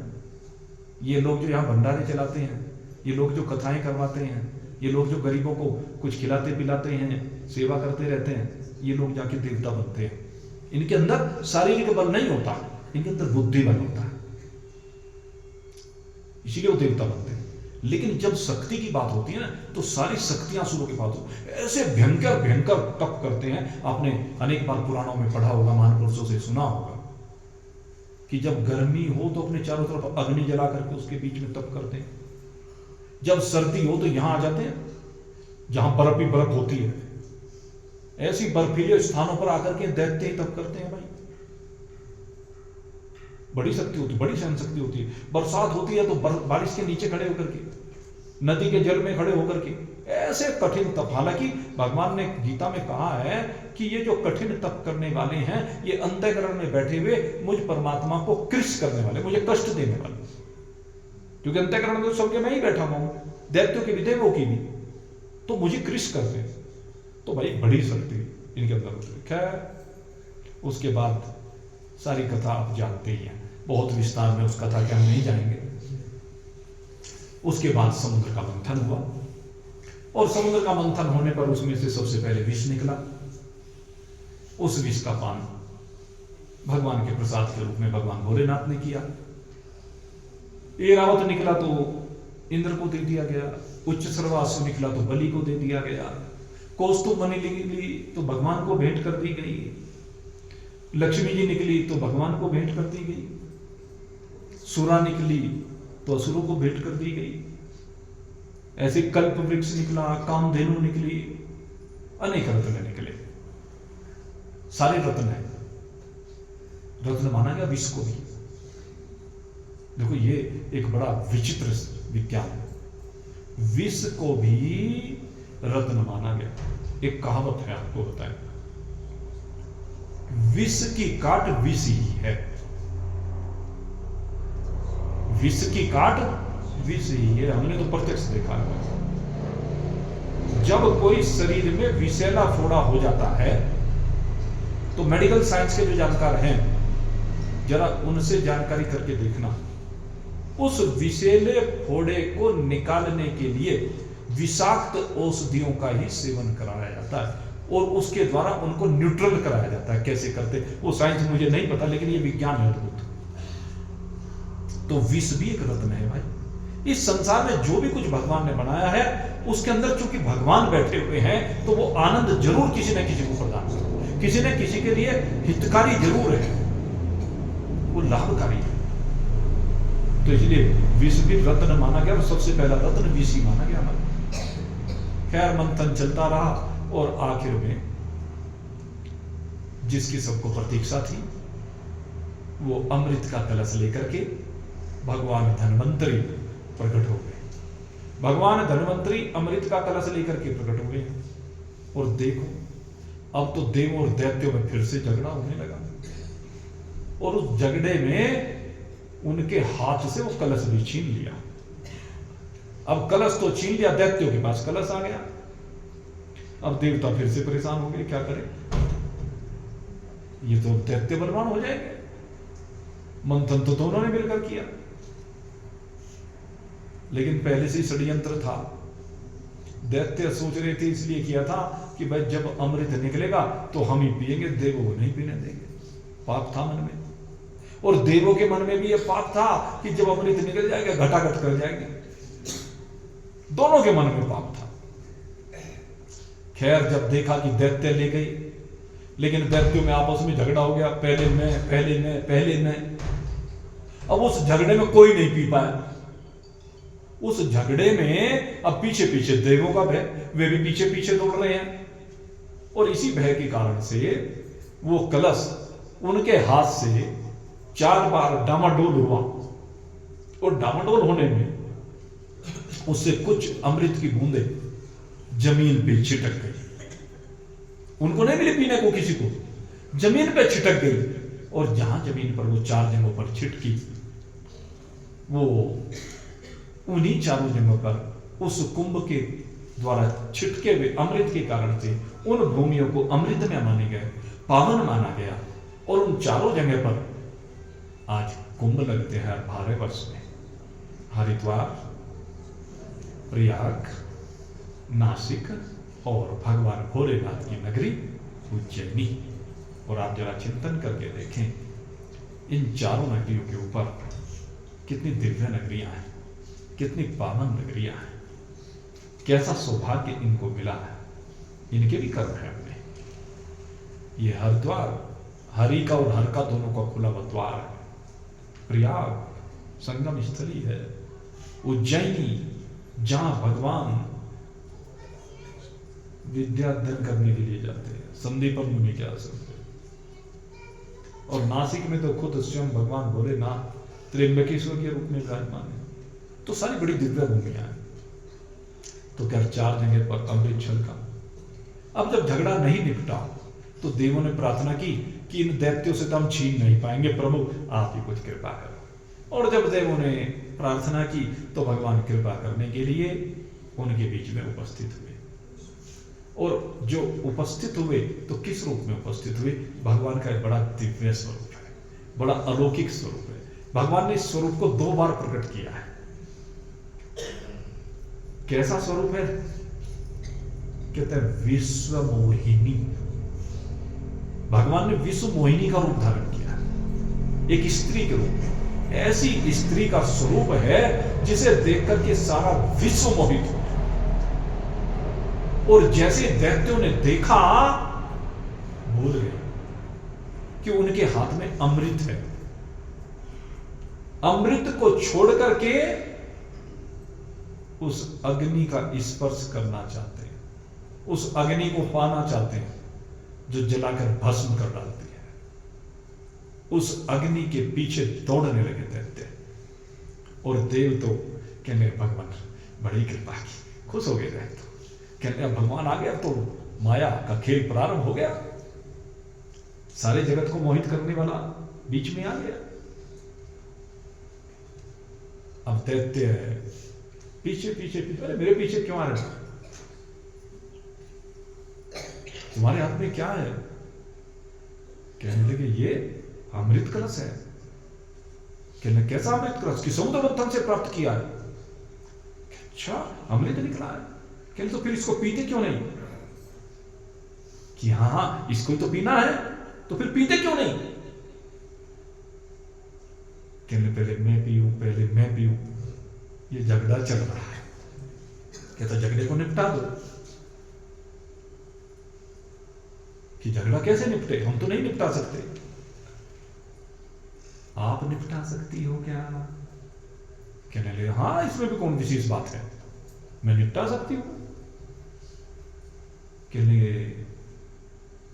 ये लोग जो यहां भंडारे चलाते हैं, ये लोग जो कथाएं करवाते हैं, ये लोग जो गरीबों को कुछ खिलाते पिलाते हैं, सेवा करते रहते हैं, ये लोग जाके देवता बनते हैं। इनके अंदर शारीरिक बल नहीं होता, इनके अंदर बुद्धि बल होता है, इसीलिए वो देवता बनते हैं। लेकिन जब शक्ति की बात होती है ना, तो सारी शक्तियां असुरों के पास हो, ऐसे भयंकर भयंकर तप करते हैं। आपने अनेक बार पुराणों में पढ़ा होगा, महापुरुषों से सुना होगा कि जब गर्मी हो तो अपने चारों तरफ अग्नि जला करके उसके बीच में तप करते हैं। जब सर्दी हो तो यहां आ जाते हैं जहां बर्फ ही बर्फ होती है। ऐसी बर्फीले स्थानों पर आकर के दैत्य ही तप करते हैं भाई। बड़ी शक्ति होती, बड़ी सहन शक्ति होती है। बरसात होती है तो बारिश के नीचे खड़े होकर के, नदी के जल में खड़े होकर के ऐसे कठिन तप। हालांकि भगवान ने गीता में कहा है कि ये जो कठिन तप करने वाले हैं, ये अंतःकरण में बैठे हुए मुझ परमात्मा को कृष करने वाले, मुझे कष्ट देने वाले। क्योंकि अंतःकरण में तो सबके मैं ही बैठा हुआ हूं, दैत्यों की भी देवों की भी, तो मुझे कृष करते हैं। तो भाई बड़ी शक्ति इनके अंदर होती है। खैर उसके बाद सारी कथा आप जानते ही हैं, बहुत विस्तार में उस कथा के हम नहीं जाएंगे। उसके बाद समुद्र का मंथन हुआ, और समुद्र का मंथन होने पर उसमें से सबसे पहले विष निकला। उस विष का पान भगवान के प्रसाद के रूप में भगवान भोलेनाथ ने किया। ऐरावत निकला तो इंद्र को दे दिया गया, उच्च सर्वासु निकला तो बलि को दे दिया गया, कौस्तुभ मणि निकली तो भगवान को भेंट कर दी गई, लक्ष्मी जी निकली तो भगवान को भेंट कर दी गई, सुरा निकली तो असुरों को भेंट कर दी गई। ऐसे कल्प वृक्ष निकला, कामधेनु निकली, अनेक रत्न निकले। सारे रत्न है, रत्न माना गया विष को भी। देखो ये एक बड़ा विचित्र विज्ञान है। विष को भी रत्न माना गया। एक कहावत है, आपको बताएं, विष की काट विष ही है। विष की काट विष ही है, हमने तो प्रत्यक्ष देखा है। जब कोई शरीर में विषैला फोड़ा हो जाता है तो मेडिकल साइंस के जो जानकार हैं, जरा उनसे जानकारी करके देखना, उस विषैले फोड़े को निकालने के लिए विषाक्त औषधियों का ही सेवन कराया जाता है और उसके द्वारा उनको न्यूट्रल कराया जाता है। कैसे करते वो साइंस मुझे नहीं पता, लेकिन ये विज्ञान है अद्भुत। तो विष भी एक रत्न है भाई। इस संसार में जो भी कुछ भगवान ने बनाया है उसके अंदर चूंकि भगवान बैठे हुए हैं तो वो आनंद जरूर किसी न किसी को प्रदान करता, किसी न किसी के लिए हितकारी जरूर है, वो लाभकारी है। तो इसलिए विष भी रत्न माना गया और सबसे पहला रत्न विष ही माना गया। खैर मंथन चलता रहा और आखिर में जिसकी सबको प्रतीक्षा थी वो अमृत का कलश लेकर के भगवान धन्वंतरी प्रकट हो गए। भगवान धन्वंतरी अमृत का कलश लेकर के प्रकट हो गए और देखो अब तो देवों और दैत्यों में फिर से झगड़ा होने लगा और उस झगड़े में उनके हाथ से वो कलश भी छीन लिया। अब कलश तो छीन लिया, दैत्यों के पास कलश आ गया। अब देवता फिर से परेशान हो गए, क्या करें, ये तो दैत्य बलवान हो जाएंगे। मंथन तो दोनों ने मिलकर किया, लेकिन पहले से ही षड्यंत्र था। दैत्य सोच रहे थे इसलिए किया था कि भाई जब अमृत निकलेगा तो हम ही पिएंगे, देवों को नहीं पीने देंगे। पाप था मन में, और देवों के मन में भी यह पाप था कि जब अमृत निकल जाएगा घटाघट कर जाएंगे। दोनों के मन में पाप था। खैर जब देखा कि दैत्य ले गई, लेकिन दैत्यों में आपस में झगड़ा हो गया, पहले मैं। अब उस झगड़े में कोई नहीं पी पाया। उस झगड़े में अब पीछे पीछे देवों का भय, वे भी पीछे पीछे दौड़ रहे हैं और इसी भय के कारण से वो कलश उनके हाथ से 4 बार डामाडोल हुआ और डामाडोल होने में उससे कुछ अमृत की बूंदें जमीन पे छिटक गई। उनको नहीं मिली पीने को, किसी को, जमीन पे छिटक गई। और जहां जमीन पर वो 4 जगहों पर छिटकी, वो उन्हीं 4 जगहों पर उस कुंभ के द्वारा छिटके हुए अमृत के कारण से उन भूमियों को अमृतमय माने गए, पावन माना गया। और उन 4 जगह पर आज कुंभ लगते हैं हर 12 वर्ष में। हरिद्वार, प्रयाग, नासिक और भगवान भोलेनाथ की नगरी उज्जैनी। और आप जरा चिंतन करके देखें, इन 4 नगरियों के ऊपर कितनी दिव्य नगरियां हैं, कितनी पावन नगरियां हैं, कैसा सौभाग्य इनको मिला है। इनके भी कर्म है अपने। ये हरिद्वार हरि का और हर का दोनों का खुला हुआ द्वार है। प्रयाग संगम स्थली है। उज्जैनी जहां भगवान विद्या अध्ययन करने के लिए जाते हैं, संदीपन मुनि के आश्रम पे। और नासिक में तो खुद स्वयं भगवान भोलेनाथ त्र्यंबकेश्वर के रूप में विराजमान है। तो सारी बड़ी दिव्य भूमियां हैं। तो क्या 4 जगह पर अमृत छलका। अब जब झगड़ा नहीं निपटा तो देवों ने प्रार्थना की कि इन दैत्यों से तो हम छीन नहीं पाएंगे, प्रभु आप ही कुछ कृपा करो। और जब देवों ने प्रार्थना की तो भगवान कृपा करने के लिए उनके बीच में उपस्थित हुए। और जो उपस्थित हुए तो किस रूप में उपस्थित हुए? भगवान का एक बड़ा दिव्य स्वरूप है, बड़ा अलौकिक स्वरूप है। भगवान ने इस स्वरूप को 2 बार प्रकट किया है। कैसा स्वरूप है? कहते हैं विश्व मोहिनी। भगवान ने विश्व मोहिनी का रूप धारण किया, एक स्त्री के रूप में। ऐसी स्त्री का स्वरूप है जिसे देख करके सारा विश्व मोहित हो। और जैसे दैत्यों ने देखा, भूल गए कि उनके हाथ में अमृत है। अमृत को छोड़ करके उस अग्नि का स्पर्श करना चाहते हैं, उस अग्नि को पाना चाहते हैं जो जलाकर भस्म कर डालती है। उस अग्नि के पीछे दौड़ने लगे दैत्य। और देव तो कहने भगवान बड़ी कृपा की, खुश हो गए रहे। तो कहने अब भगवान आ गया तो माया का खेल प्रारंभ हो गया, सारे जगत को मोहित करने वाला बीच में आ गया। अब दैत्य पीछे पीछे पीछे, अरे मेरे पीछे क्यों आ रहे हो, तुम्हारे हाथ में क्या है? कहने लगे ये अमृत कलश है। कहने कैसा अमृत कलश? कि समुद्र मंथन से प्राप्त किया है। अच्छा अमृत निकला है? कहने तो फिर इसको पीते क्यों नहीं? कि हाँ हाँ इसको ही तो पीना है, तो फिर पीते क्यों नहीं? कहने पहले मैं पीऊं, पहले मैं पीऊं, ये झगड़ा चल रहा है। कहता झगड़े को निपटा दो। कि झगड़ा कैसे निपटे? हम तो नहीं निपटा सकते। आप निपटा सकती हो क्या? कहने लगे हाँ इसमें भी कौन विशेष बात है, मैं निपटा सकती हूं। कहने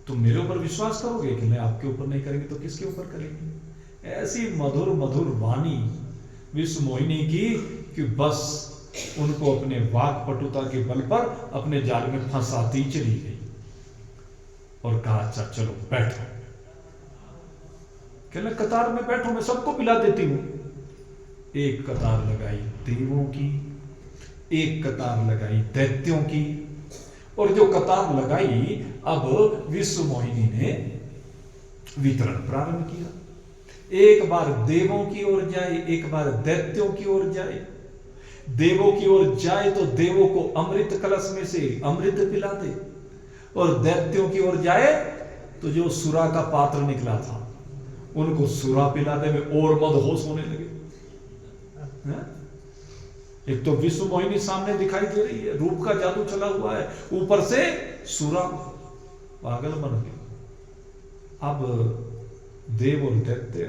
तुम मेरे ऊपर विश्वास करोगे? कि मैं आपके ऊपर नहीं करेंगे तो किसके ऊपर करेंगे? ऐसी मधुर मधुर वाणी विश्व मोहिनी की कि बस उनको अपने वाक पटुता के बल पर अपने जाल में फंसाती चली गई। और कहा अच्छा चलो बैठो। कहने कतार में बैठो, मैं सबको पिला देती हूं। एक कतार लगाई देवों की, एक कतार लगाई दैत्यों की, और जो कतार लगाई अब विश्व मोहिनी ने वितरण प्रारंभ किया। एक बार देवों की ओर जाए, एक बार दैत्यों की ओर जाए। देवों की ओर जाए तो देवों को अमृत कलश में से अमृत पिला दे, और दैत्यों की ओर जाए तो जो सुरा का पात्र निकला था उनको सुरा पिलाने में और मदहोश होने लगे। एक तो विश्व मोहिनी सामने दिखाई दे रही है, रूप का जादू चला हुआ है, ऊपर से सुरा पागल बन गए। अब देव और दैत्य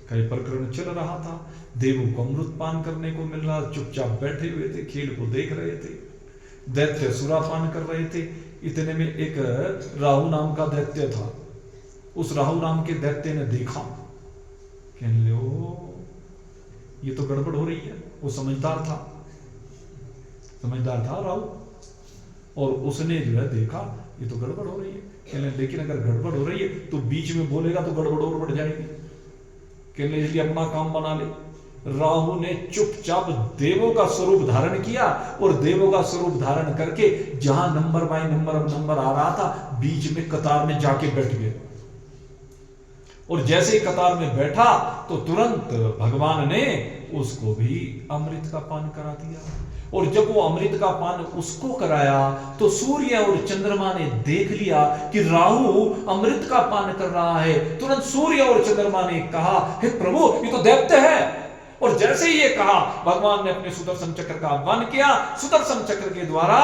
का प्रकरण चल रहा था। देवों को अमृत पान करने को मिल रहा, चुपचाप बैठे हुए थे, खेल को देख रहे थे। दैत्य सुरापान कर रहे थे। इतने में एक राहु नाम का दैत्य था। उस राहु नाम के दैत्य ने देखा, कहने लगे ओ ये तो गड़बड़ हो रही है। वो समझदार था राहु, और उसने जो है देखा ये तो गड़बड़ हो रही है। कहने लेकिन अगर गड़बड़ हो रही है तो बीच में बोलेगा तो गड़बड़ और बढ़ जाएगी। कहने इसलिए अपना काम बना ले। राहु ने चुपचाप देवों का स्वरूप धारण किया, और देवों का स्वरूप धारण करके जहां नंबर बाय नंबर आ रहा था बीच में कतार में जाके बैठ गए। और जैसे ही कतार में बैठा तो तुरंत भगवान ने उसको भी अमृत का पान करा दिया। और जब वो अमृत का पान उसको कराया तो सूर्य और चंद्रमा ने देख लिया कि राहु अमृत का पान कर रहा है। तुरंत सूर्य और चंद्रमा ने कहा हे प्रभु ये तो दैत्य है। और जैसे ही ये कहा भगवान ने अपने सुदर्शन चक्र का आह्वान किया। सुदर्शन चक्र के द्वारा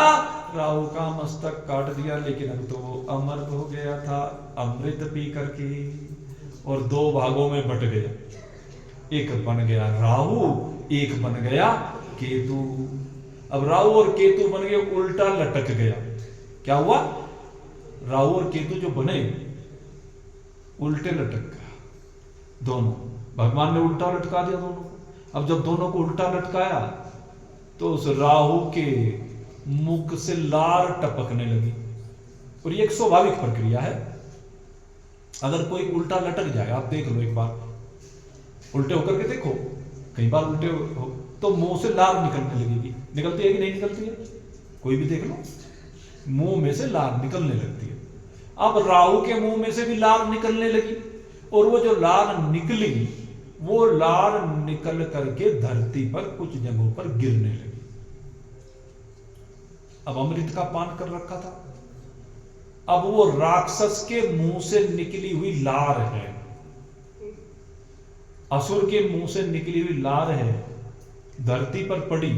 राहु का मस्तक काट दिया, लेकिन अब तो वो अमर हो गया था अमृत पी करके, और दो भागों में बट गया। एक बन गया राहु, एक बन गया केतु। अब राहु और केतु बन गए, उल्टा लटक गया। क्या हुआ? राहु और केतु जो बने उल्टे लटक गया दोनों। भगवान ने उल्टा लटका दिया दोनों को। अब जब दोनों को उल्टा लटकाया तो उस राहु के मुख से लार टपकने लगी। और ये एक स्वाभाविक प्रक्रिया है। अगर कोई उल्टा लटक जाए, आप देख लो एक बार, उल्टे होकर के देखो, कई बार उल्टे हो तो मुंह से लार निकलने लगेगी। निकलती है कि नहीं निकलती है? कोई भी देख लो, मुंह में से लार निकलने लगती है। अब राहु के मुंह में से भी लार निकलने लगी, और वो जो लार निकली वो लार निकल करके धरती पर कुछ जगहों पर गिरने लगी। अब अमृत का पान कर रखा था, अब वो राक्षस के मुंह से निकली हुई लार है, असुर के मुंह से निकली हुई लार है, धरती पर पड़ी।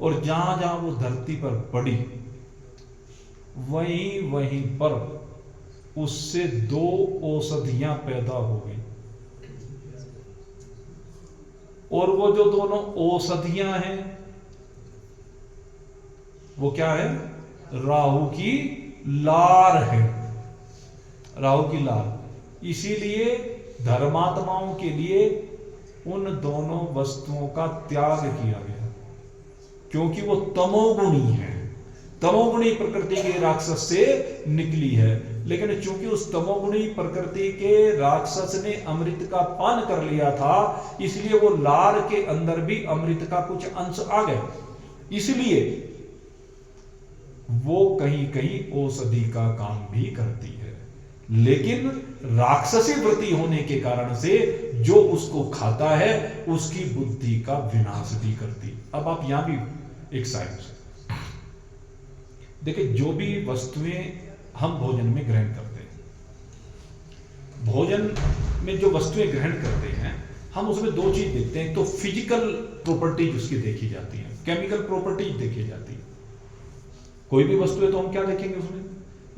और जहां जहां वो धरती पर पड़ी वहीं पर उससे दो औषधियां पैदा हो गई। और वो जो दोनों औषधियां हैं वो क्या है? राहु की लार है, राहु की लार। इसीलिए धर्मात्माओं के लिए उन दोनों वस्तुओं का त्याग किया गया, क्योंकि वो तमोगुणी है, तमोगुणी प्रकृति के राक्षस से निकली है। लेकिन चूंकि उस तमोगुणी प्रकृति के राक्षस ने अमृत का पान कर लिया था, इसलिए वो लार के अंदर भी अमृत का कुछ अंश आ गया, इसलिए वो कहीं कहीं औषधि का काम भी करती है। लेकिन राक्षसी वृत्ति होने के कारण से जो उसको खाता है उसकी बुद्धि का विनाश भी करती। अब आप यहां भी एक साइड से देखिए, जो भी वस्तुएं हम भोजन में ग्रहण करते हैं, भोजन में जो वस्तुएं ग्रहण करते हैं, हम उसमें दो चीज देखते हैं। तो फिजिकल प्रॉपर्टीज उसकी देखी जाती है, केमिकल प्रॉपर्टीज देखी जाती है। कोई भी वस्तु है तो हम क्या देखेंगे उसमें,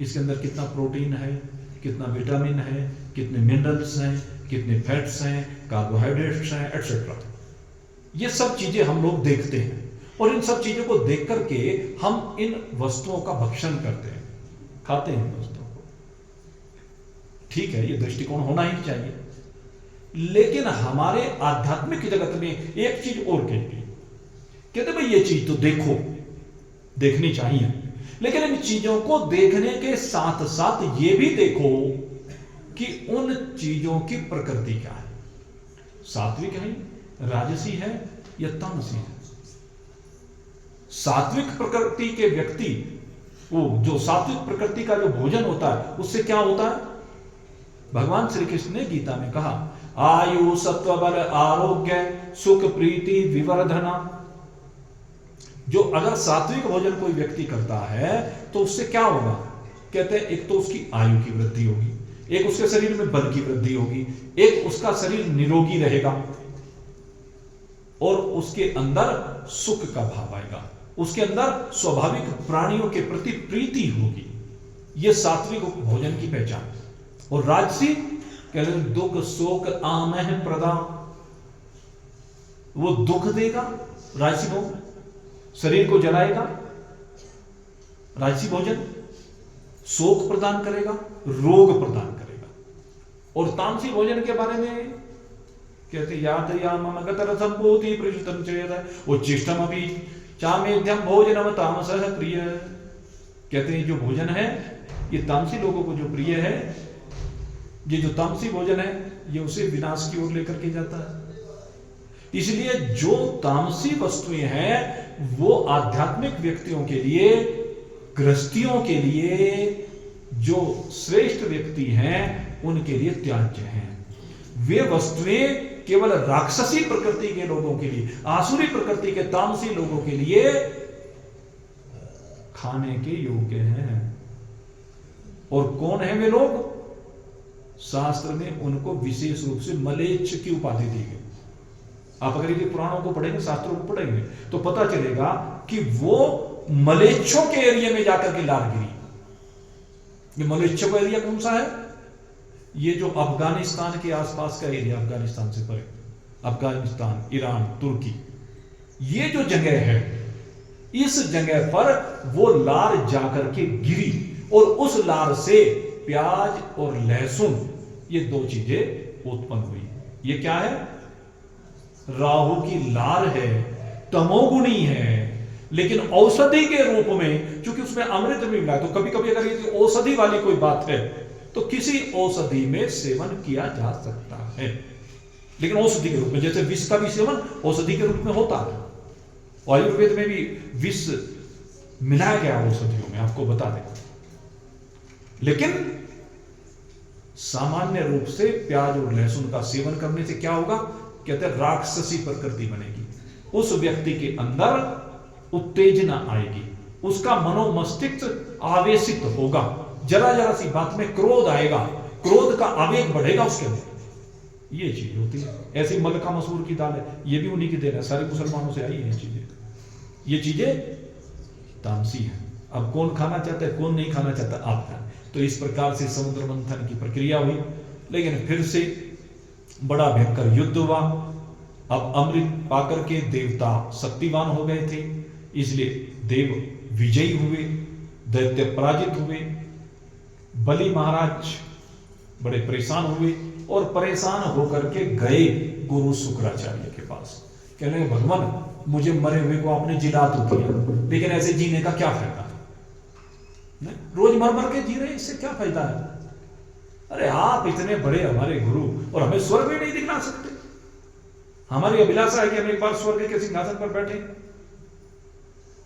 इसके अंदर कितना प्रोटीन है, कितना विटामिन है, कितने मिनरल्स हैं, कितने फैट्स हैं, कार्बोहाइड्रेट्स हैं, एटसेट्रा। ये सब चीजें हम लोग देखते हैं और इन सब चीजों को देख करके हम इन वस्तुओं का भक्षण करते हैं, खाते हैं वस्तुओं को। ठीक है, ये दृष्टिकोण होना ही चाहिए। लेकिन हमारे आध्यात्मिक जगत में एक चीज और कही, कहते भाई ये चीज तो देखो, देखनी चाहिए, लेकिन इन चीजों को देखने के साथ साथ ये भी देखो कि उन चीजों की प्रकृति क्या है, सात्विक है, राजसी है या तामसी है। सात्विक प्रकृति के व्यक्ति, वो जो सात्विक प्रकृति का जो भोजन होता है उससे क्या होता है, भगवान श्री कृष्ण ने गीता में कहा, आयु सत्व बल आरोग्य सुख प्रीति विवर्धना। जो अगर सात्विक भोजन कोई व्यक्ति करता है तो उससे क्या होगा, कहते हैं एक तो उसकी आयु की वृद्धि होगी, एक उसके शरीर में बल की वृद्धि होगी, एक उसका शरीर निरोगी रहेगा और उसके अंदर सुख का भाव आएगा, उसके अंदर स्वाभाविक प्राणियों के प्रति प्रीति होगी। यह सात्विक भोजन की पहचान। और राजसी कहते हैं दुख शोक आमह प्रदा, वो दुख देगा, राजसी भोजन शरीर को जलाएगा, राजसी भोजन शोक प्रदान करेगा, रोग प्रदान करेगा। और तामसी भोजन के बारे में कहते याद या मम गतरथम बोधि प्रयुतम चेत उच्छिष्टम अभी चामेध्यम भोजनम तामसः प्रिय। कहते हैं जो भोजन है ये तामसी लोगों को जो प्रिय है, ये जो तामसी भोजन है ये उसे विनाश की ओर लेकर के जाता है। इसलिए जो तामसी वस्तुएं हैं वो आध्यात्मिक व्यक्तियों के लिए, गृहस्थियों के लिए, जो श्रेष्ठ व्यक्ति हैं उनके लिए त्याज्य हैं। वे वस्तुएं केवल राक्षसी प्रकृति के लोगों के लिए, आसुरी प्रकृति के तामसी लोगों के लिए खाने के योग्य हैं। और कौन है वे लोग, शास्त्र में उनको विशेष रूप से मलेच्छ की उपाधि दी गई। आप अगर ये पुराणों को पढ़ेंगे, शास्त्रों को पढ़ेंगे तो पता चलेगा कि वो मलेच्छों के एरिया में जाकर के लार गिरी। ये मलेच्छों का एरिया कौन सा है, ये जो अफगानिस्तान के आसपास का एरिया, अफगानिस्तान से परे, अफगानिस्तान, ईरान, तुर्की, ये जो जगह है, इस जगह पर वो लार जाकर के गिरी और उस लार से प्याज और लहसुन, ये दो चीजें उत्पन्न हुई। ये क्या है, राहु की लार है, तमोगुणी है, लेकिन औषधि के रूप में, क्योंकि उसमें अमृत भी मिला है, तो कभी कभी अगर ये औषधि वाली कोई बात है तो किसी औषधि में सेवन किया जा सकता है, लेकिन औषधि के रूप में। जैसे विष का भी सेवन औषधि के रूप में होता है, आयुर्वेद में भी विष मिलाया गया औषधियों में, आपको बता दें। लेकिन सामान्य रूप से प्याज और लहसुन का सेवन करने से क्या होगा, कहते हैं राक्षसी प्रकृति बनेगी, उस व्यक्ति के अंदर उत्तेजना आएगी, उसका मनोमस्तिष्क आवेशित होगा, जरा जरा सी बात में क्रोध आएगा, क्रोध का आवेग बढ़ेगा उसके अंदर। ये चीज होती है। ऐसी मलका मसूर की दाल है, ये भी उन्हीं की देन है, सारे मुसलमानों से आई है ये चीजें तामसी है। अब कौन खाना चाहता है, कौन नहीं खाना चाहता, आप खाएं। तो इस प्रकार से समुद्र मंथन की प्रक्रिया हुई, लेकिन फिर से बड़ा भयंकर युद्ध हुआ। अब अमृत पाकर के देवता शक्तिवान हो गए थे, इसलिए देव विजयी हुए, दैत्य पराजित हुए। बलि महाराज बड़े परेशान हुए और परेशान होकर के गए गुरु शुक्राचार्य के पास। कहने लगे भगवान मुझे मरे हुए को आपने जिला तो दिया, लेकिन ऐसे जीने का क्या फायदा है? रोज मर मर के जी रहे, इससे क्या फायदा है? अरे आप इतने बड़े हमारे गुरु और हमें स्वर्ग भी नहीं दिखला सकते। हमारी अभिलाषा है कि हम एक बार स्वर्ग के सिंहासन पर बैठे।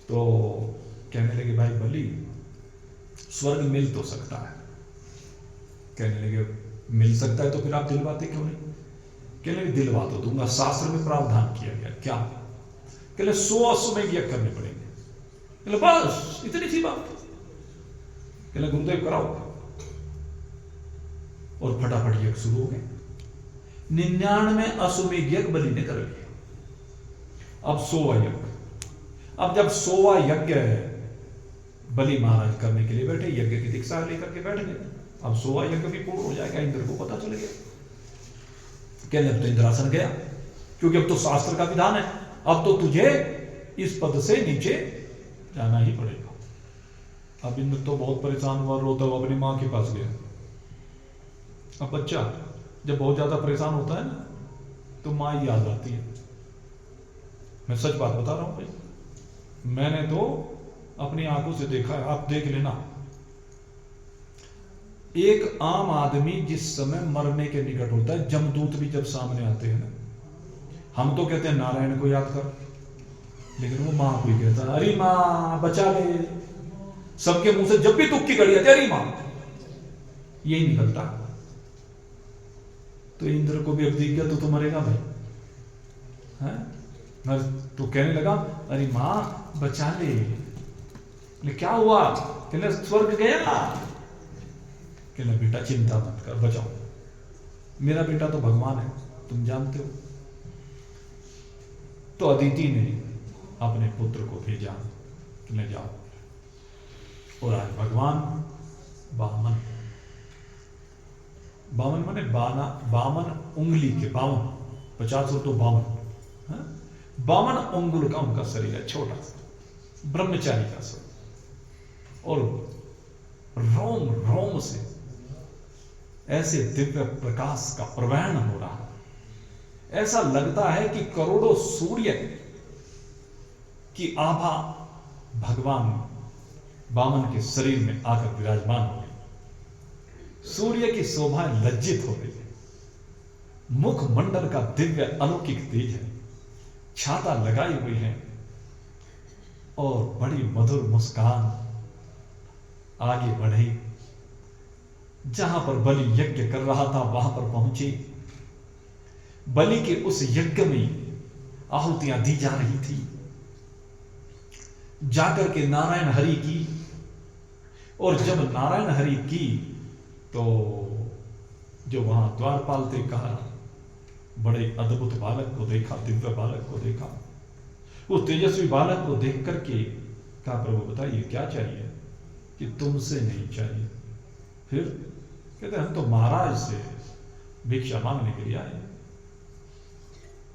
तो कहने लगे भाई बलि स्वर्ग मिल तो सकता है। कहने लगे मिल सकता है तो फिर आप दिलवाते क्यों नहीं? कहने लगे दिलवा तो दूंगा, शास्त्र में प्रावधान किया गया। क्या? कहले 100 अश्वमेध यज्ञ करने पड़ेंगे। कहले बस इतनी सी बात? कहले गुरुदेव कराओ। और फटाफट यज्ञ शुरू हो गए। 99 अश्वमेध यज्ञ बलि ने कर लिया। अब 100वां यज्ञ। अब जब 100वां यज्ञ बलि महाराज करने के लिए बैठे, यज्ञ की दीक्षा लेकर के बैठ गए। अब 100वां यज्ञ भी पूर्ण हो जाएगा, इंद्र को पता चल गया। कहने अब तो इंद्रासन गया, क्योंकि अब तो शास्त्र का विधान है, अब तो तुझे इस पद से नीचे जाना ही पड़ेगा। अब इंद्र तो बहुत परेशान हुआ, रोता हुआ अपनी मां के पास गया। अब बच्चा जब बहुत ज्यादा परेशान होता है ना तो मां ही याद आती है। मैं सच बात बता रहा हूं भाई, मैंने तो अपनी आंखों से देखा है, आप देख लेना। एक आम आदमी जिस समय मरने के निकट होता है, जमदूत भी जब सामने आते हैं ना, हम तो कहते हैं नारायण को याद कर, लेकिन वो मां को ही कहता है अरे मां बचा ले। सबके मुंह से जब भी दुख की घड़ी आती है अरे मां, यही निकलता। तो इंद्र को भी अब दिख गया तो मरेगा भाई है? तो कहने लगा अरे मां बचा ले। क्या हुआ? कहने स्वर्ग गया। कहने बेटा चिंता मत कर, बचाओ। मेरा बेटा तो भगवान है, तुम जानते हो। तो अदिति ने अपने पुत्र को भेजा, ले जाओ। और आज भगवान वामन, वामन माने बामन उंगली के, 50 और तो 52, 52 अंगुल का उनका शरीर है, छोटा सा ब्रह्मचारी का शरीर, और रोम रोम से ऐसे दिव्य प्रकाश का प्रवहन हो रहा है। ऐसा लगता है कि करोड़ों सूर्य की आभा भगवान वामन के शरीर में आकर विराजमान हो गई। सूर्य की शोभा लज्जित हो गई है। मुखमंडल का दिव्य अलौकिक तेज है, छाता लगाई हुई है और बड़ी मधुर मुस्कान आगे बढ़ी। जहां पर बलि यज्ञ कर रहा था वहां पर पहुंची। बलि के उस यज्ञ में आहुतियां दी जा रही थी। जाकर के नारायण हरि की, और जब नारायण हरि की तो जो वहां द्वारपाल थे कहा, बड़े अद्भुत बालक को देखा, दिव्य बालक को देखा। वो तेजस्वी बालक को देख करके कहा प्रभु बताइए क्या चाहिए? कि तुमसे नहीं चाहिए। फिर कहते हम तो महाराज से भिक्षा मांगने के लिए आए।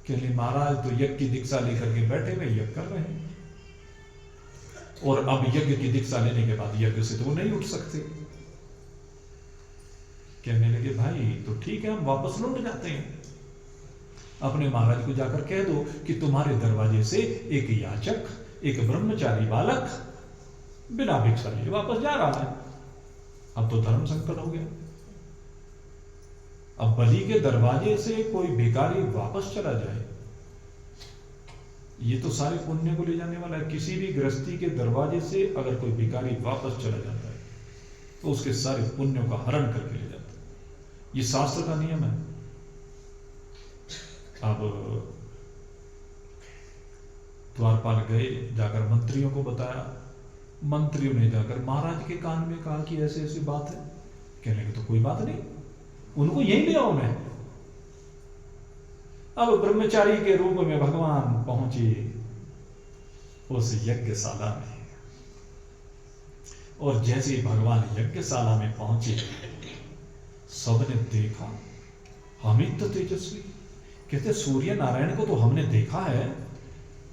कहले महाराज तो यज्ञ की दीक्षा लेकर के बैठे हुए यज्ञ कर रहे हैं, और अब यज्ञ की दीक्षा लेने के बाद यज्ञ से तो वो नहीं उठ सकते। कहने लगे भाई तो ठीक है, हम वापस लौट जाते हैं। अपने महाराज को जाकर कह दो कि तुम्हारे दरवाजे से एक याचक, एक ब्रह्मचारी बालक बिना भिक्षा लिए वापस जा रहा है। अब तो धर्म संकट हो गया। अब बलि के दरवाजे से कोई भिखारी वापस चला जाए, ये तो सारे पुण्य को ले जाने वाला है। किसी भी गृहस्थी के दरवाजे से अगर कोई भिखारी वापस चला जाता है तो उसके सारे पुण्यों का हरण करके ले जाता है। ये शास्त्र का नियम है। अब द्वारपाल गए, जाकर मंत्रियों को बताया। मंत्रियों ने जाकर महाराज के कान में कहा कि ऐसी ऐसी बात है। कहने की तो कोई बात नहीं, उनको यही ले आओ। मैं अब ब्रह्मचारी के रूप में भगवान पहुंचे उस यज्ञशाला में, और जैसे ही भगवान यज्ञशाला में पहुंचे सबने देखा अमित तेजस्वी। कहते सूर्य नारायण को तो हमने देखा है,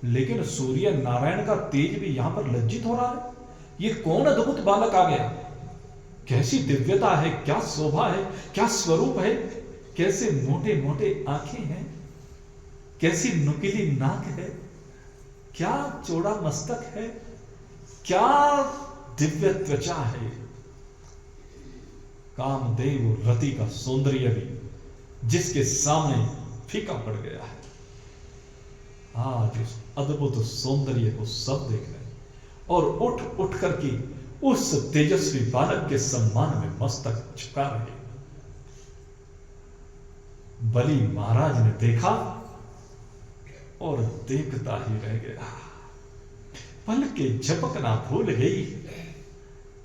लेकिन सूर्य नारायण का तेज भी यहां पर लज्जित हो रहा है। ये कौन अद्भुत बालक आ गया? कैसी दिव्यता है, क्या शोभा है, क्या स्वरूप है, कैसे मोटे मोटे आंखें हैं, कैसी नुकीली नाक है, क्या चौड़ा मस्तक है, क्या दिव्य त्वचा है। कामदेव रति का सौंदर्य भी जिसके सामने फीका पड़ गया है, आज उस अद्भुत सौंदर्य को सब देख रहे हैं और उठ उठ करके उस तेजस्वी बालक के सम्मान में मस्तक झुका रहे। बलि महाराज ने देखा और देखता ही रह गया, पल के झपकना भूल गई।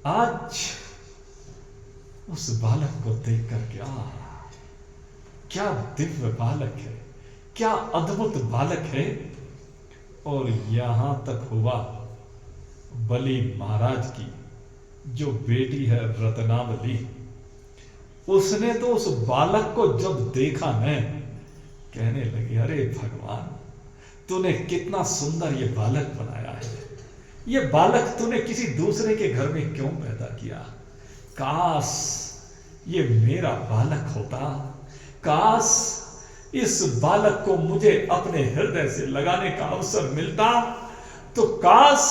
आज उस बालक को देखकर क्या दिव्य बालक है, क्या अद्भुत बालक है। और यहां तक हुआ बलि महाराज की जो बेटी है रत्नावली, उसने तो उस बालक को जब देखा न, कहने लगी, अरे भगवान, तूने कितना सुंदर ये बालक बनाया है। ये बालक तूने किसी दूसरे के घर में क्यों पैदा किया? काश ये मेरा बालक होता, काश इस बालक को मुझे अपने हृदय से लगाने का अवसर मिलता, तो काश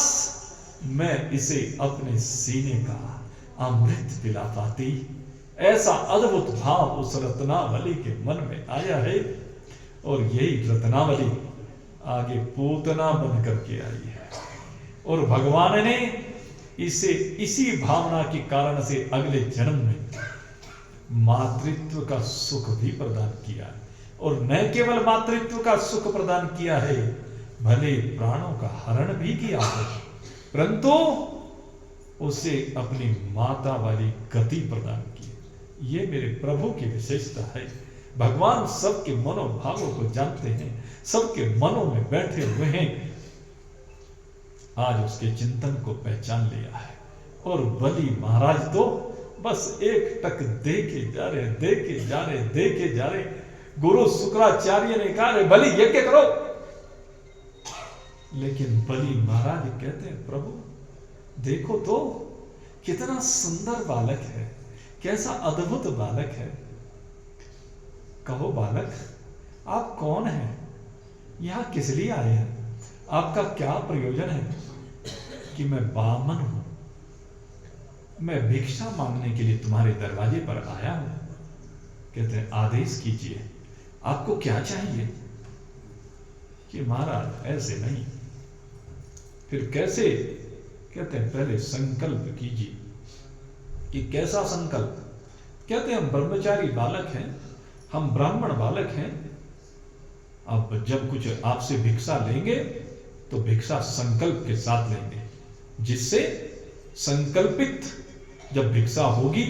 मैं इसे अपने सीने का अमृत पिला पाती। ऐसा अद्भुत भाव उस रत्नावली के मन में आया है। और यही रत्नावली आगे पूतना बन करके आई है और भगवान ने इसे इसी भावना के कारण से अगले जन्म में मातृत्व का सुख भी प्रदान किया, और न केवल मातृत्व का सुख प्रदान किया है, भले प्राणों का हरण भी किया है, परंतु उसे अपनी माता वाली गति प्रदान की। ये मेरे प्रभु की विशेषता है। भगवान सबके मनोभावों को जानते हैं, सबके मनों में बैठे हुए हैं। आज उसके चिंतन को पहचान लिया है और बलि महाराज तो बस एक टक देखे जा रहे। गुरु शुक्राचार्य ने कहा, रे बलि यज्ञ करो, लेकिन बलि महाराज कहते हैं, प्रभु देखो तो कितना सुंदर बालक है, कैसा अद्भुत बालक है। कहो बालक, आप कौन हैं? यहां किस लिए आए हैं? आपका क्या प्रयोजन है? कि मैं बामन हूं, मैं भिक्षा मांगने के लिए तुम्हारे दरवाजे पर आया हूं। कहते हैं, आदेश कीजिए, आपको क्या चाहिए? कि महाराज ऐसे नहीं। फिर कैसे? कहते हैं, पहले संकल्प कीजिए। कि कैसा संकल्प? कहते हैं, हम ब्रह्मचारी बालक हैं, हम ब्राह्मण बालक हैं। अब जब कुछ आपसे भिक्षा लेंगे तो भिक्षा संकल्प के साथ लेंगे, जिससे संकल्पित जब भिक्षा होगी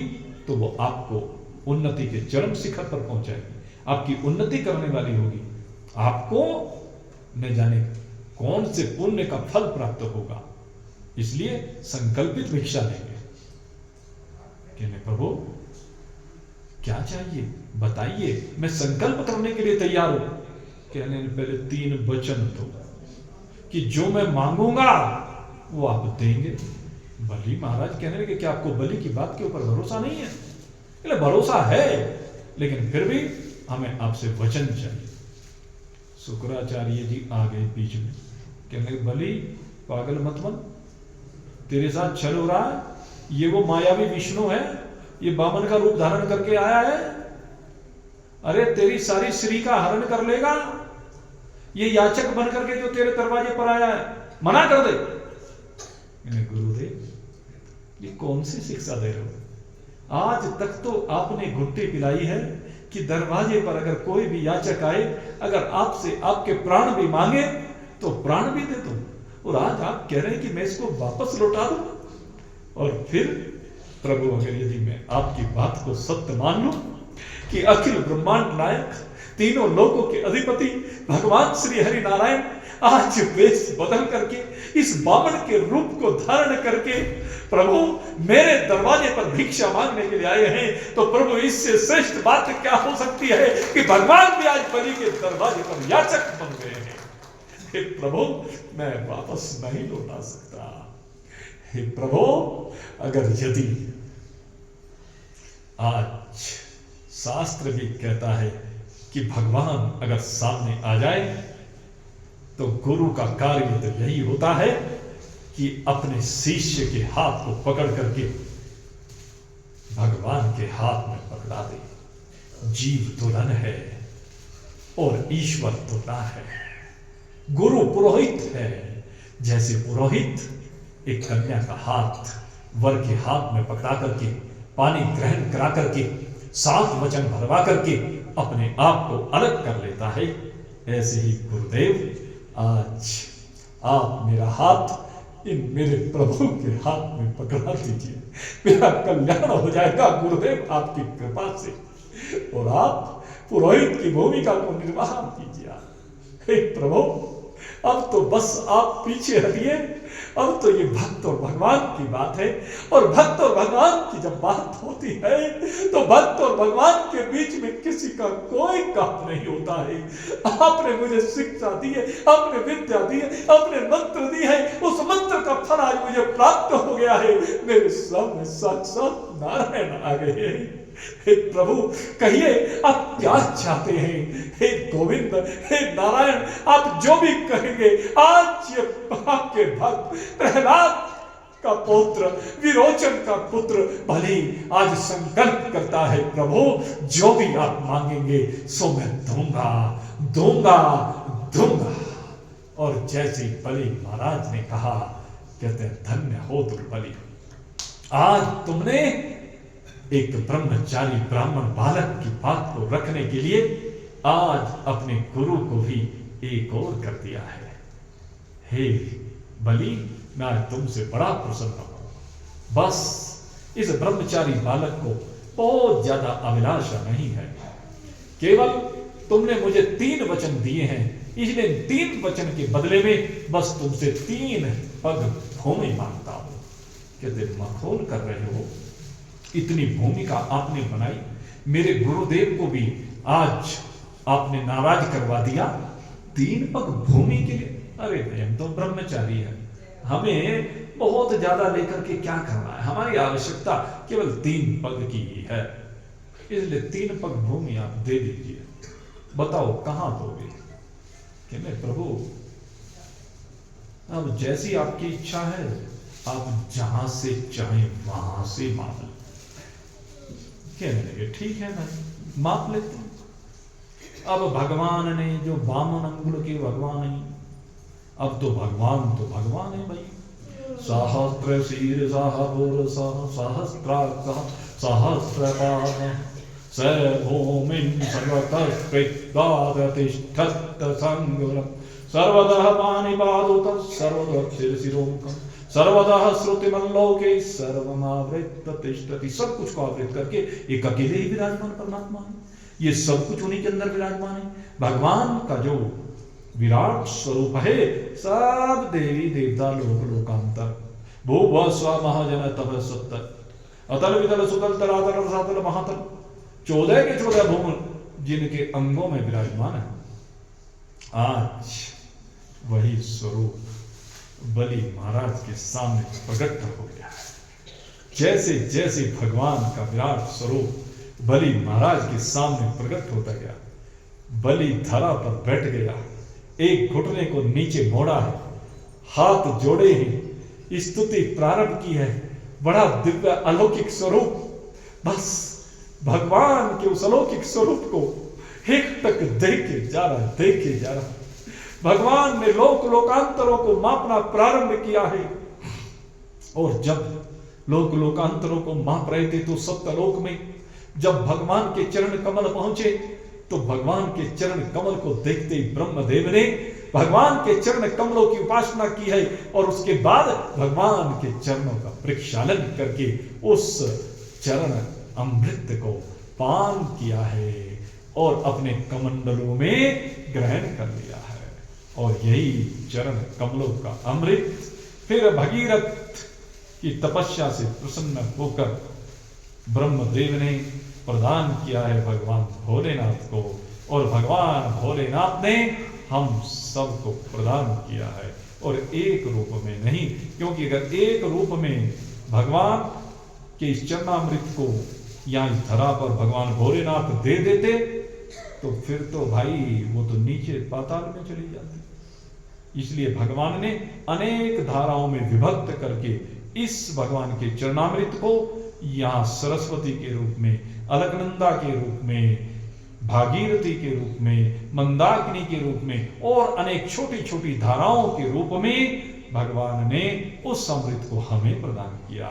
तो वो आपको उन्नति के चरम शिखर पर पहुंचाएगी, आपकी उन्नति करने वाली होगी। आपको न जाने कौन से पुण्य का फल प्राप्त होगा, इसलिए संकल्पित भिक्षा लेंगे। कहने, प्रभु क्या चाहिए बताइए, मैं संकल्प करने के लिए तैयार हूं। कहने पहले 3 वचन दो कि जो मैं मांगूंगा वो आप देंगे। बलि महाराज कहने लगे, क्या आपको बलि की बात के ऊपर भरोसा नहीं है? कहले, भरोसा है, लेकिन फिर भी हमें आपसे वचन चाहिए। शुक्राचार्य जी आ गए बीच में, कहने लगे, बलि पागल मत बन, तेरे साथ छल हो रहा है। ये वो मायावी विष्णु है, ये बामन का रूप धारण करके आया है। अरे तेरी सारी श्री का हरण कर लेगा। ये याचक बन करके जो तेरे दरवाजे पर आया है, मना कर दे। गुरुदेव, ये कौन सी शिक्षा दे रहे हो? आज तक तो आपने घुट्टी पिलाई है कि दरवाजे पर अगर कोई भी याचक आए, अगर आपसे आपके प्राण भी मांगे तो प्राण भी दे दो, और आज आप कह रहे हैं कि मैं इसको वापस लौटा दूं। और फिर प्रभु, अगर यदि मैं आपकी बात को सत्य मान लूं कि अखिल ब्रह्मांड नायक, तीनों लोकों के अधिपति भगवान श्री हरि नारायण आज वेश बदल करके इस बामन के रूप को धारण करके प्रभु मेरे दरवाजे पर भिक्षा मांगने के लिए आए हैं, तो प्रभु इससे श्रेष्ठ बात क्या हो सकती है कि भगवान भी आज बलि के दरवाजे पर याचक बन गए हैं। हे प्रभु, मैं वापस नहीं लौटा सकता। हे प्रभु, अगर यदि आज शास्त्र भी कहता है कि भगवान अगर सामने आ जाए तो गुरु का कार्य तो यही होता है कि अपने शिष्य के हाथ को पकड़ करके भगवान के हाथ में पकड़ा दे। जीव तुरन है और ईश्वर तुरना है। गुरु पुरोहित है। जैसे पुरोहित एक कन्या का हाथ वर के हाथ में पकड़ा करके पानी ग्रहण करा करके 7 वचन भरवा करके अपने आप को अलग कर लेता है, ऐसे ही गुरुदेव आज आप मेरा हाथ इन मेरे प्रभु के हाथ में पकड़ा दीजिए। मेरा कल्याण हो जाएगा गुरुदेव आपकी कृपा से, और आप पुरोहित की भूमिका को निर्वाह कीजिए। हे प्रभु, अब तो बस आप पीछे हटिए। अब तो ये भक्त और भगवान की बात है, और भक्त और भगवान की जब बात होती है तो भक्त और भगवान के बीच में किसी का कोई काम नहीं होता है। आपने मुझे शिक्षा दी है, आपने विद्या दी है, आपने मंत्र दी है, उस मंत्र का फल आज मुझे प्राप्त हो गया है। मेरे सामने साक्षात नारायण आ गए हैं। हे प्रभु, कहिए आप क्या चाहते हैं। हे गोविंद, हे नारायण, आप जो भी कहेंगे। आज ये आपके भक्त प्रहलाद का पुत्र, विरोचन का पुत्र भले आज संकल्प करता है, प्रभु जो भी आप मांगेंगे सो मैं दूंगा दूंगा दूंगा। और जैसे बलि महाराज ने कहा, कहते हैं धन्य हो तुम बलि, आज तुमने एक ब्रह्मचारी ब्राह्मण बालक की बात को रखने के लिए आज अपने गुरु को भी एक और कर दिया है। हे बलि, मैं तुमसे बड़ा प्रसन्न हूं। बस इस ब्रह्मचारी बालक को बहुत ज्यादा अभिलाषा नहीं है, केवल तुमने मुझे 3 वचन दिए हैं, इसलिए 3 वचन के बदले में बस तुमसे 3 पग भूमि मांगता हूं। कहते मखौल कर रहे हो, इतनी भूमिका आपने बनाई, मेरे गुरुदेव को भी आज आपने नाराज करवा दिया 3 पग भूमि के लिए। अरे भाई, हम तो ब्रह्मचारी हैं, हमें बहुत ज्यादा लेकर के क्या करना है, हमारी आवश्यकता केवल 3 पग की ही है, इसलिए 3 पग भूमि आप दे दीजिए। बताओ कहां दोगे। कि मैं प्रभु, अब जैसी आपकी इच्छा है, आप जहां से चाहे वहां से मांग लो। कहने लगे ठीक है भाई, माप लेते हैं। अब भगवान ने जो 52 अंगुल के भगवान ही, अब तो भगवान है भाई। सहस्त्र शीर्षः पुरुषः सहस्राक्षः सहस्रपादः स भूमिं सर्वतः कृत्वा तिष्ठत् संगुणं सर्वतः पाणिपादुतः सर्वतः शिरसिरोमुखम् सर्वतः श्रुतिमल्लोके सर्वमावृत्य तिष्ठति। सब कुछ को आवृत करके एक अकेले ही विराजमान परमात्मा है। ये सब कुछ उन्हीं के अंदर विराजमान है। भगवान का जो विराट स्वरूप है, सब देवी देवता लोक लोकांतर भूव स्व महाजन तप सत्तर अतल वितल सुतल तरातल रसातल महातल 14 के 14 भूम जिनके अंगों में विराजमान है। आज वही स्वरूप बलि महाराज के सामने प्रकट हो गया है। जैसे जैसे भगवान का विराट स्वरूप बलि महाराज के सामने प्रकट होता गया, बलि धरा पर बैठ गया, एक घुटने को नीचे मोड़ा है, हाथ जोड़े हैं, स्तुति प्रारंभ की है। बड़ा दिव्य अलौकिक स्वरूप, बस भगवान के उस अलौकिक स्वरूप को एक तक देखे जा रहा। भगवान ने लोक लोकांतरों को मापना प्रारंभ किया है, और जब लोक लोकांतरों को माप रहे थे तो सप्तलोक में जब भगवान के चरण कमल पहुंचे तो भगवान के चरण कमल को देखते ही ब्रह्मदेव ने भगवान के चरण कमलों की उपासना की है, और उसके बाद भगवान के चरणों का प्रक्षालन करके उस चरण अमृत को पान किया है और अपने कमंडलों में ग्रहण कर लिया है। और यही चरण कमलों का अमृत फिर भगीरथ की तपस्या से प्रसन्न होकर ब्रह्मदेव ने प्रदान किया है भगवान भोलेनाथ को, और भगवान भोलेनाथ ने हम सबको प्रदान किया है। और एक रूप में नहीं, क्योंकि अगर एक रूप में भगवान के इस चरणामृत को यहाँ इस धरा पर भगवान भोलेनाथ दे देते तो फिर तो भाई वो तो नीचे पाताल में चली जाती। इसलिए भगवान ने अनेक धाराओं में विभक्त करके इस भगवान के चरणामृत को यहाँ सरस्वती के रूप में, अलकनंदा के रूप में, भागीरथी के रूप में, मंदाकिनी के रूप में और अनेक छोटी छोटी धाराओं के रूप में भगवान ने उस अमृत को हमें प्रदान किया।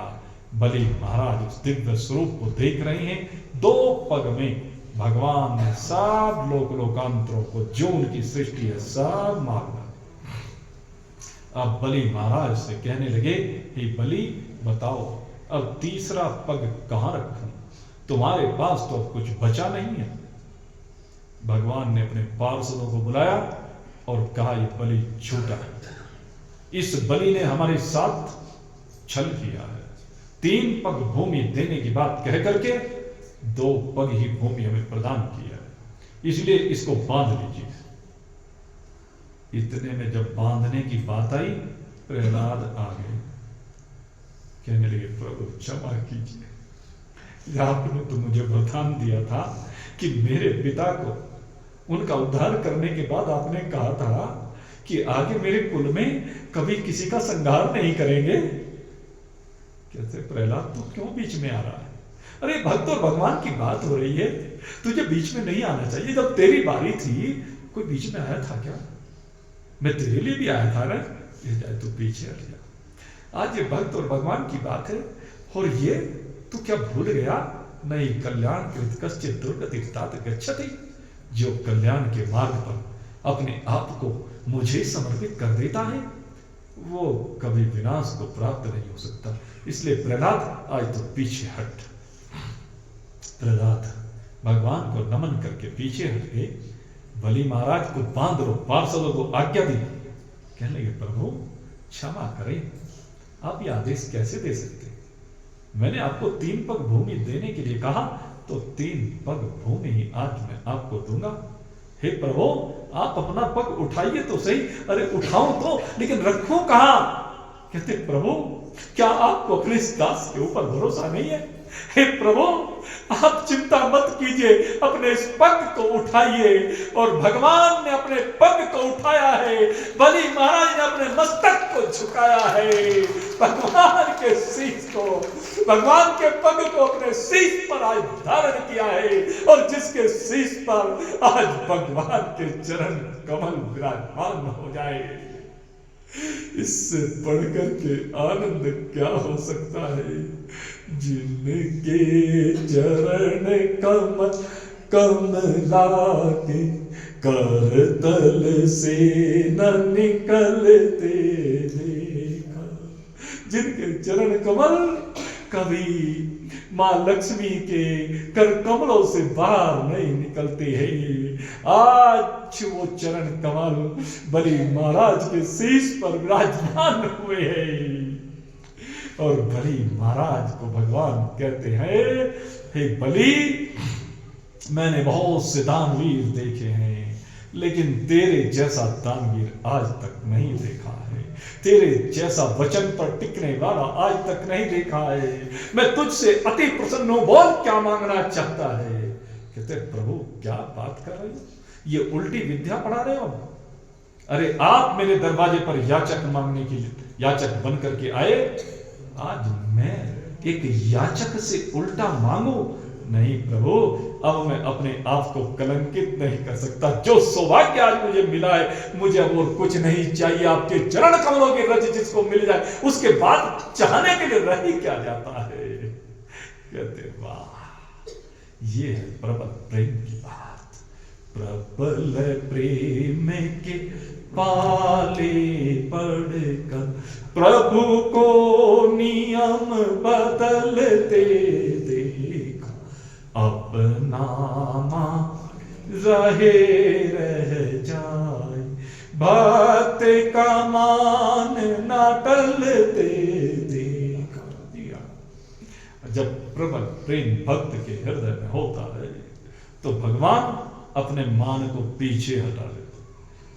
बलि महाराज उस दिव्य स्वरूप को देख रहे हैं। 2 पग में भगवान ने सब लोक लोकांतरों को, जो उनकी सृष्टि है, सब मार। अब बलि महाराज से कहने लगे, हे बलि बताओ अब तीसरा पग कहां रखूं? तुम्हारे पास तो अब कुछ बचा नहीं है। भगवान ने अपने पार्षदों को बुलाया और कहा, यह बलि झूठा है। इस बलि ने हमारे साथ छल किया है। 3 पग भूमि देने की बात कह करके 2 पग ही भूमि हमें प्रदान किया है, इसलिए इसको बांध लीजिए। इतने में जब बांधने की बात आई, प्रहलाद आ गए। कहने लगे, प्रभु क्षमा कीजिए, आपने तो मुझे वरदान दिया था कि मेरे पिता को उनका उद्धार करने के बाद आपने कहा था कि आगे मेरे कुल में कभी किसी का संहार नहीं करेंगे। कहते, प्रहलाद तो क्यों बीच में आ रहा है? अरे भक्त और भगवान की बात हो रही है, तुझे बीच में नहीं आना चाहिए। जब तेरी बारी थी कोई बीच में आया था क्या? मैं तेरे लिए भी आया था ना, ये जाए तू पीछे हट जा। आज ये भक्त और भगवान की बात है और ये तू क्या भूल गया? नहीं कल्याण कृत कश्चित् दुर्गति तात गच्छति। जो कल्याण के मार्ग पर अपने आप को मुझे समर्पित कर देता है वो कभी विनाश को प्राप्त नहीं हो सकता। इसलिए प्रहलाद आज तो पीछे हट। प्रहलाद भगवान को नमन करके पीछे हट गए। बलि महाराज को बांध लो, पार्षदों को आज्ञा दी। कहने लगे, प्रभु क्षमा करें, आप ये आदेश कैसे दे सकते? मैंने आपको 3 पग भूमि देने के लिए कहा तो 3 पग भूमि ही आज मैं आपको दूंगा। हे प्रभु आप अपना पग उठाइए तो सही। अरे उठाऊं तो, लेकिन रखूं कहां? कहते, प्रभु क्या आपको अपने इस दास के ऊपर भरोसा नहीं है? हे प्रभु आप चिंता मत कीजिए, अपने इस पग को उठाइए। और भगवान ने अपने पग को उठाया है, बलि महाराज ने अपने मस्तक को झुकाया है। भगवान के शीश को, भगवान के पग को अपने शीश पर आज धारण किया है और जिसके शीश पर आज भगवान के चरण कमल विराजमान हो जाए, इससे बढ़कर के आनंद क्या हो सकता है? जिनके चरण कमला के करतल से न निकलते देखा। जिनके चरण कमल कभी मां लक्ष्मी के कर कमलों से बाहर नहीं निकलते हैं, आज वो चरण कमल बलि महाराज के शीश पर विराजमान हुए हैं। और बलि महाराज को भगवान कहते हैं, हे बलि मैंने बहुत से दानवीर देखे हैं लेकिन तेरे जैसा दानवीर आज तक नहीं देखा है, तेरे जैसा वचन पर टिकने वाला आज तक नहीं देखा है। मैं तुझसे अति प्रसन्न हूं, बोल क्या मांगना चाहता है? कहते प्रभु क्या बात कर रहे हो, ये उल्टी विद्या पढ़ा रहे हो? अरे आप मेरे दरवाजे पर याचक मांगने की याचक बन करके आए, आज मैं एक याचक से उल्टा मांगू? नहीं प्रभु, अब मैं अपने आप को कलंकित नहीं कर सकता। जो सौभाग्य आज मुझे मिला है, मुझे अब और कुछ नहीं चाहिए। आपके चरण कमलों की रज जिसको मिल जाए उसके बाद चाहने के लिए रह ही क्या जाता है। कहते वाह, ये है प्रबल प्रेम की बात। प्रबल प्रेम के पाले पड़कर प्रभु को नियम बदलते देखा, अपना रहे रह जाए, भक्त का मान न टलते देखा दिया। जब प्रबल प्रेम भक्त के हृदय में होता है तो भगवान अपने मान को पीछे हटा लेते।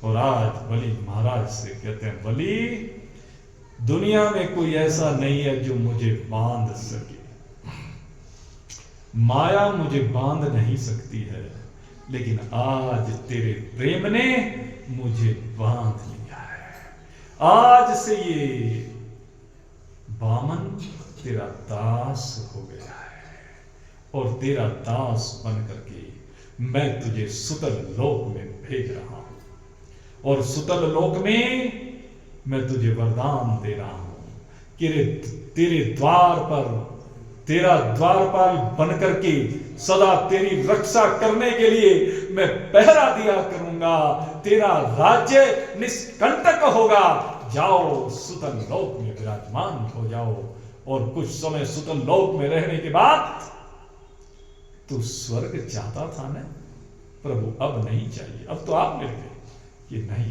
और आज बलि महाराज से कहते हैं, बलि दुनिया में कोई ऐसा नहीं है जो मुझे बांध सके। माया मुझे बांध नहीं सकती है, लेकिन आज तेरे प्रेम ने मुझे बांध लिया है। आज से ये वामन तेरा दास हो गया है और तेरा दास बन करके मैं तुझे सुतल लोक में भेज रहा हूं और सुतल लोक में मैं तुझे वरदान दे रहा हूं कि तेरे द्वार पर तेरा द्वारपाल बन करके सदा तेरी रक्षा करने के लिए मैं पहरा दिया करूंगा। तेरा राज्य निष्कंटक होगा। जाओ सुतल लोक में विराजमान हो जाओ और कुछ समय सुतल लोक में रहने के बाद तू स्वर्ग चाहता था ना प्रभु, अब नहीं चाहिए, अब तो आप मिल गए कि नहीं,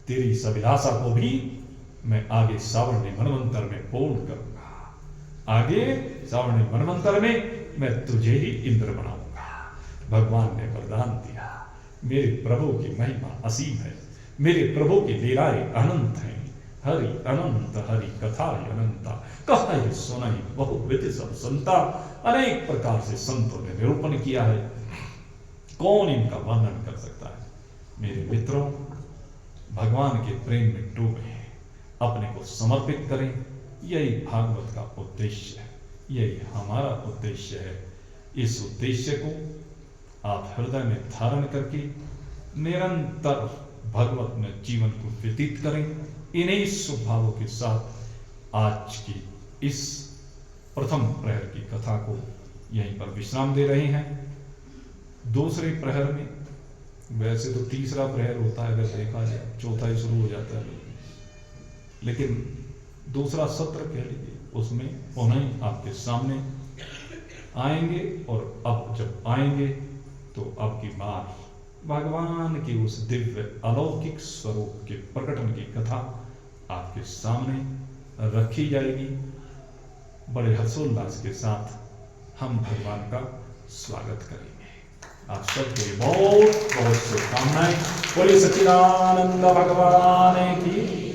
तेरी इस अभिलाषा को भी मैं आगे सावर्णी मनवंतर में पूर्ण करूंगा। आगे सावर्णी मनवंतर में मैं तुझे ही इंद्र बनाऊंगा। भगवान ने वरदान दिया। मेरे प्रभु की महिमा असीम है, मेरे प्रभु की लीलाएं अनंत हैं। हरि अनंत हरि कथा अनंता, कहा सुनाई बहुविध सब संता। अनेक प्रकार से संतों ने निरूपण किया है, कौन इनका वर्णन कर सकता है। मेरे मित्रों, भगवान के प्रेम में डूबे हैं, अपने को समर्पित करें। यही भागवत का उद्देश्य है, यही हमारा उद्देश्य है। इस उद्देश्य को आप हृदय में धारण करके निरंतर भगवत में जीवन को व्यतीत करें। इन्हीं स्वभावों के साथ आज की इस प्रथम प्रहर की कथा को यहीं पर विश्राम दे रहे हैं। दूसरे प्रहर में, वैसे तो तीसरा प्रहर होता है, अगर देखा जाए चौथा ही शुरू हो जाता है, लेकिन दूसरा सत्र कह लीजिए, उसमें पुनः आपके सामने आएंगे। और अब जब आएंगे तो आपकी बार भगवान की उस दिव्य अलौकिक स्वरूप के प्रकटन की कथा आपके सामने रखी जाएगी। बड़े हर्षोल्लास के साथ हम भगवान का स्वागत करेंगे। आप सबके लिए बहुत बहुत शुभकामनाएं। बोलिए सच्चिदानंद भगवान की।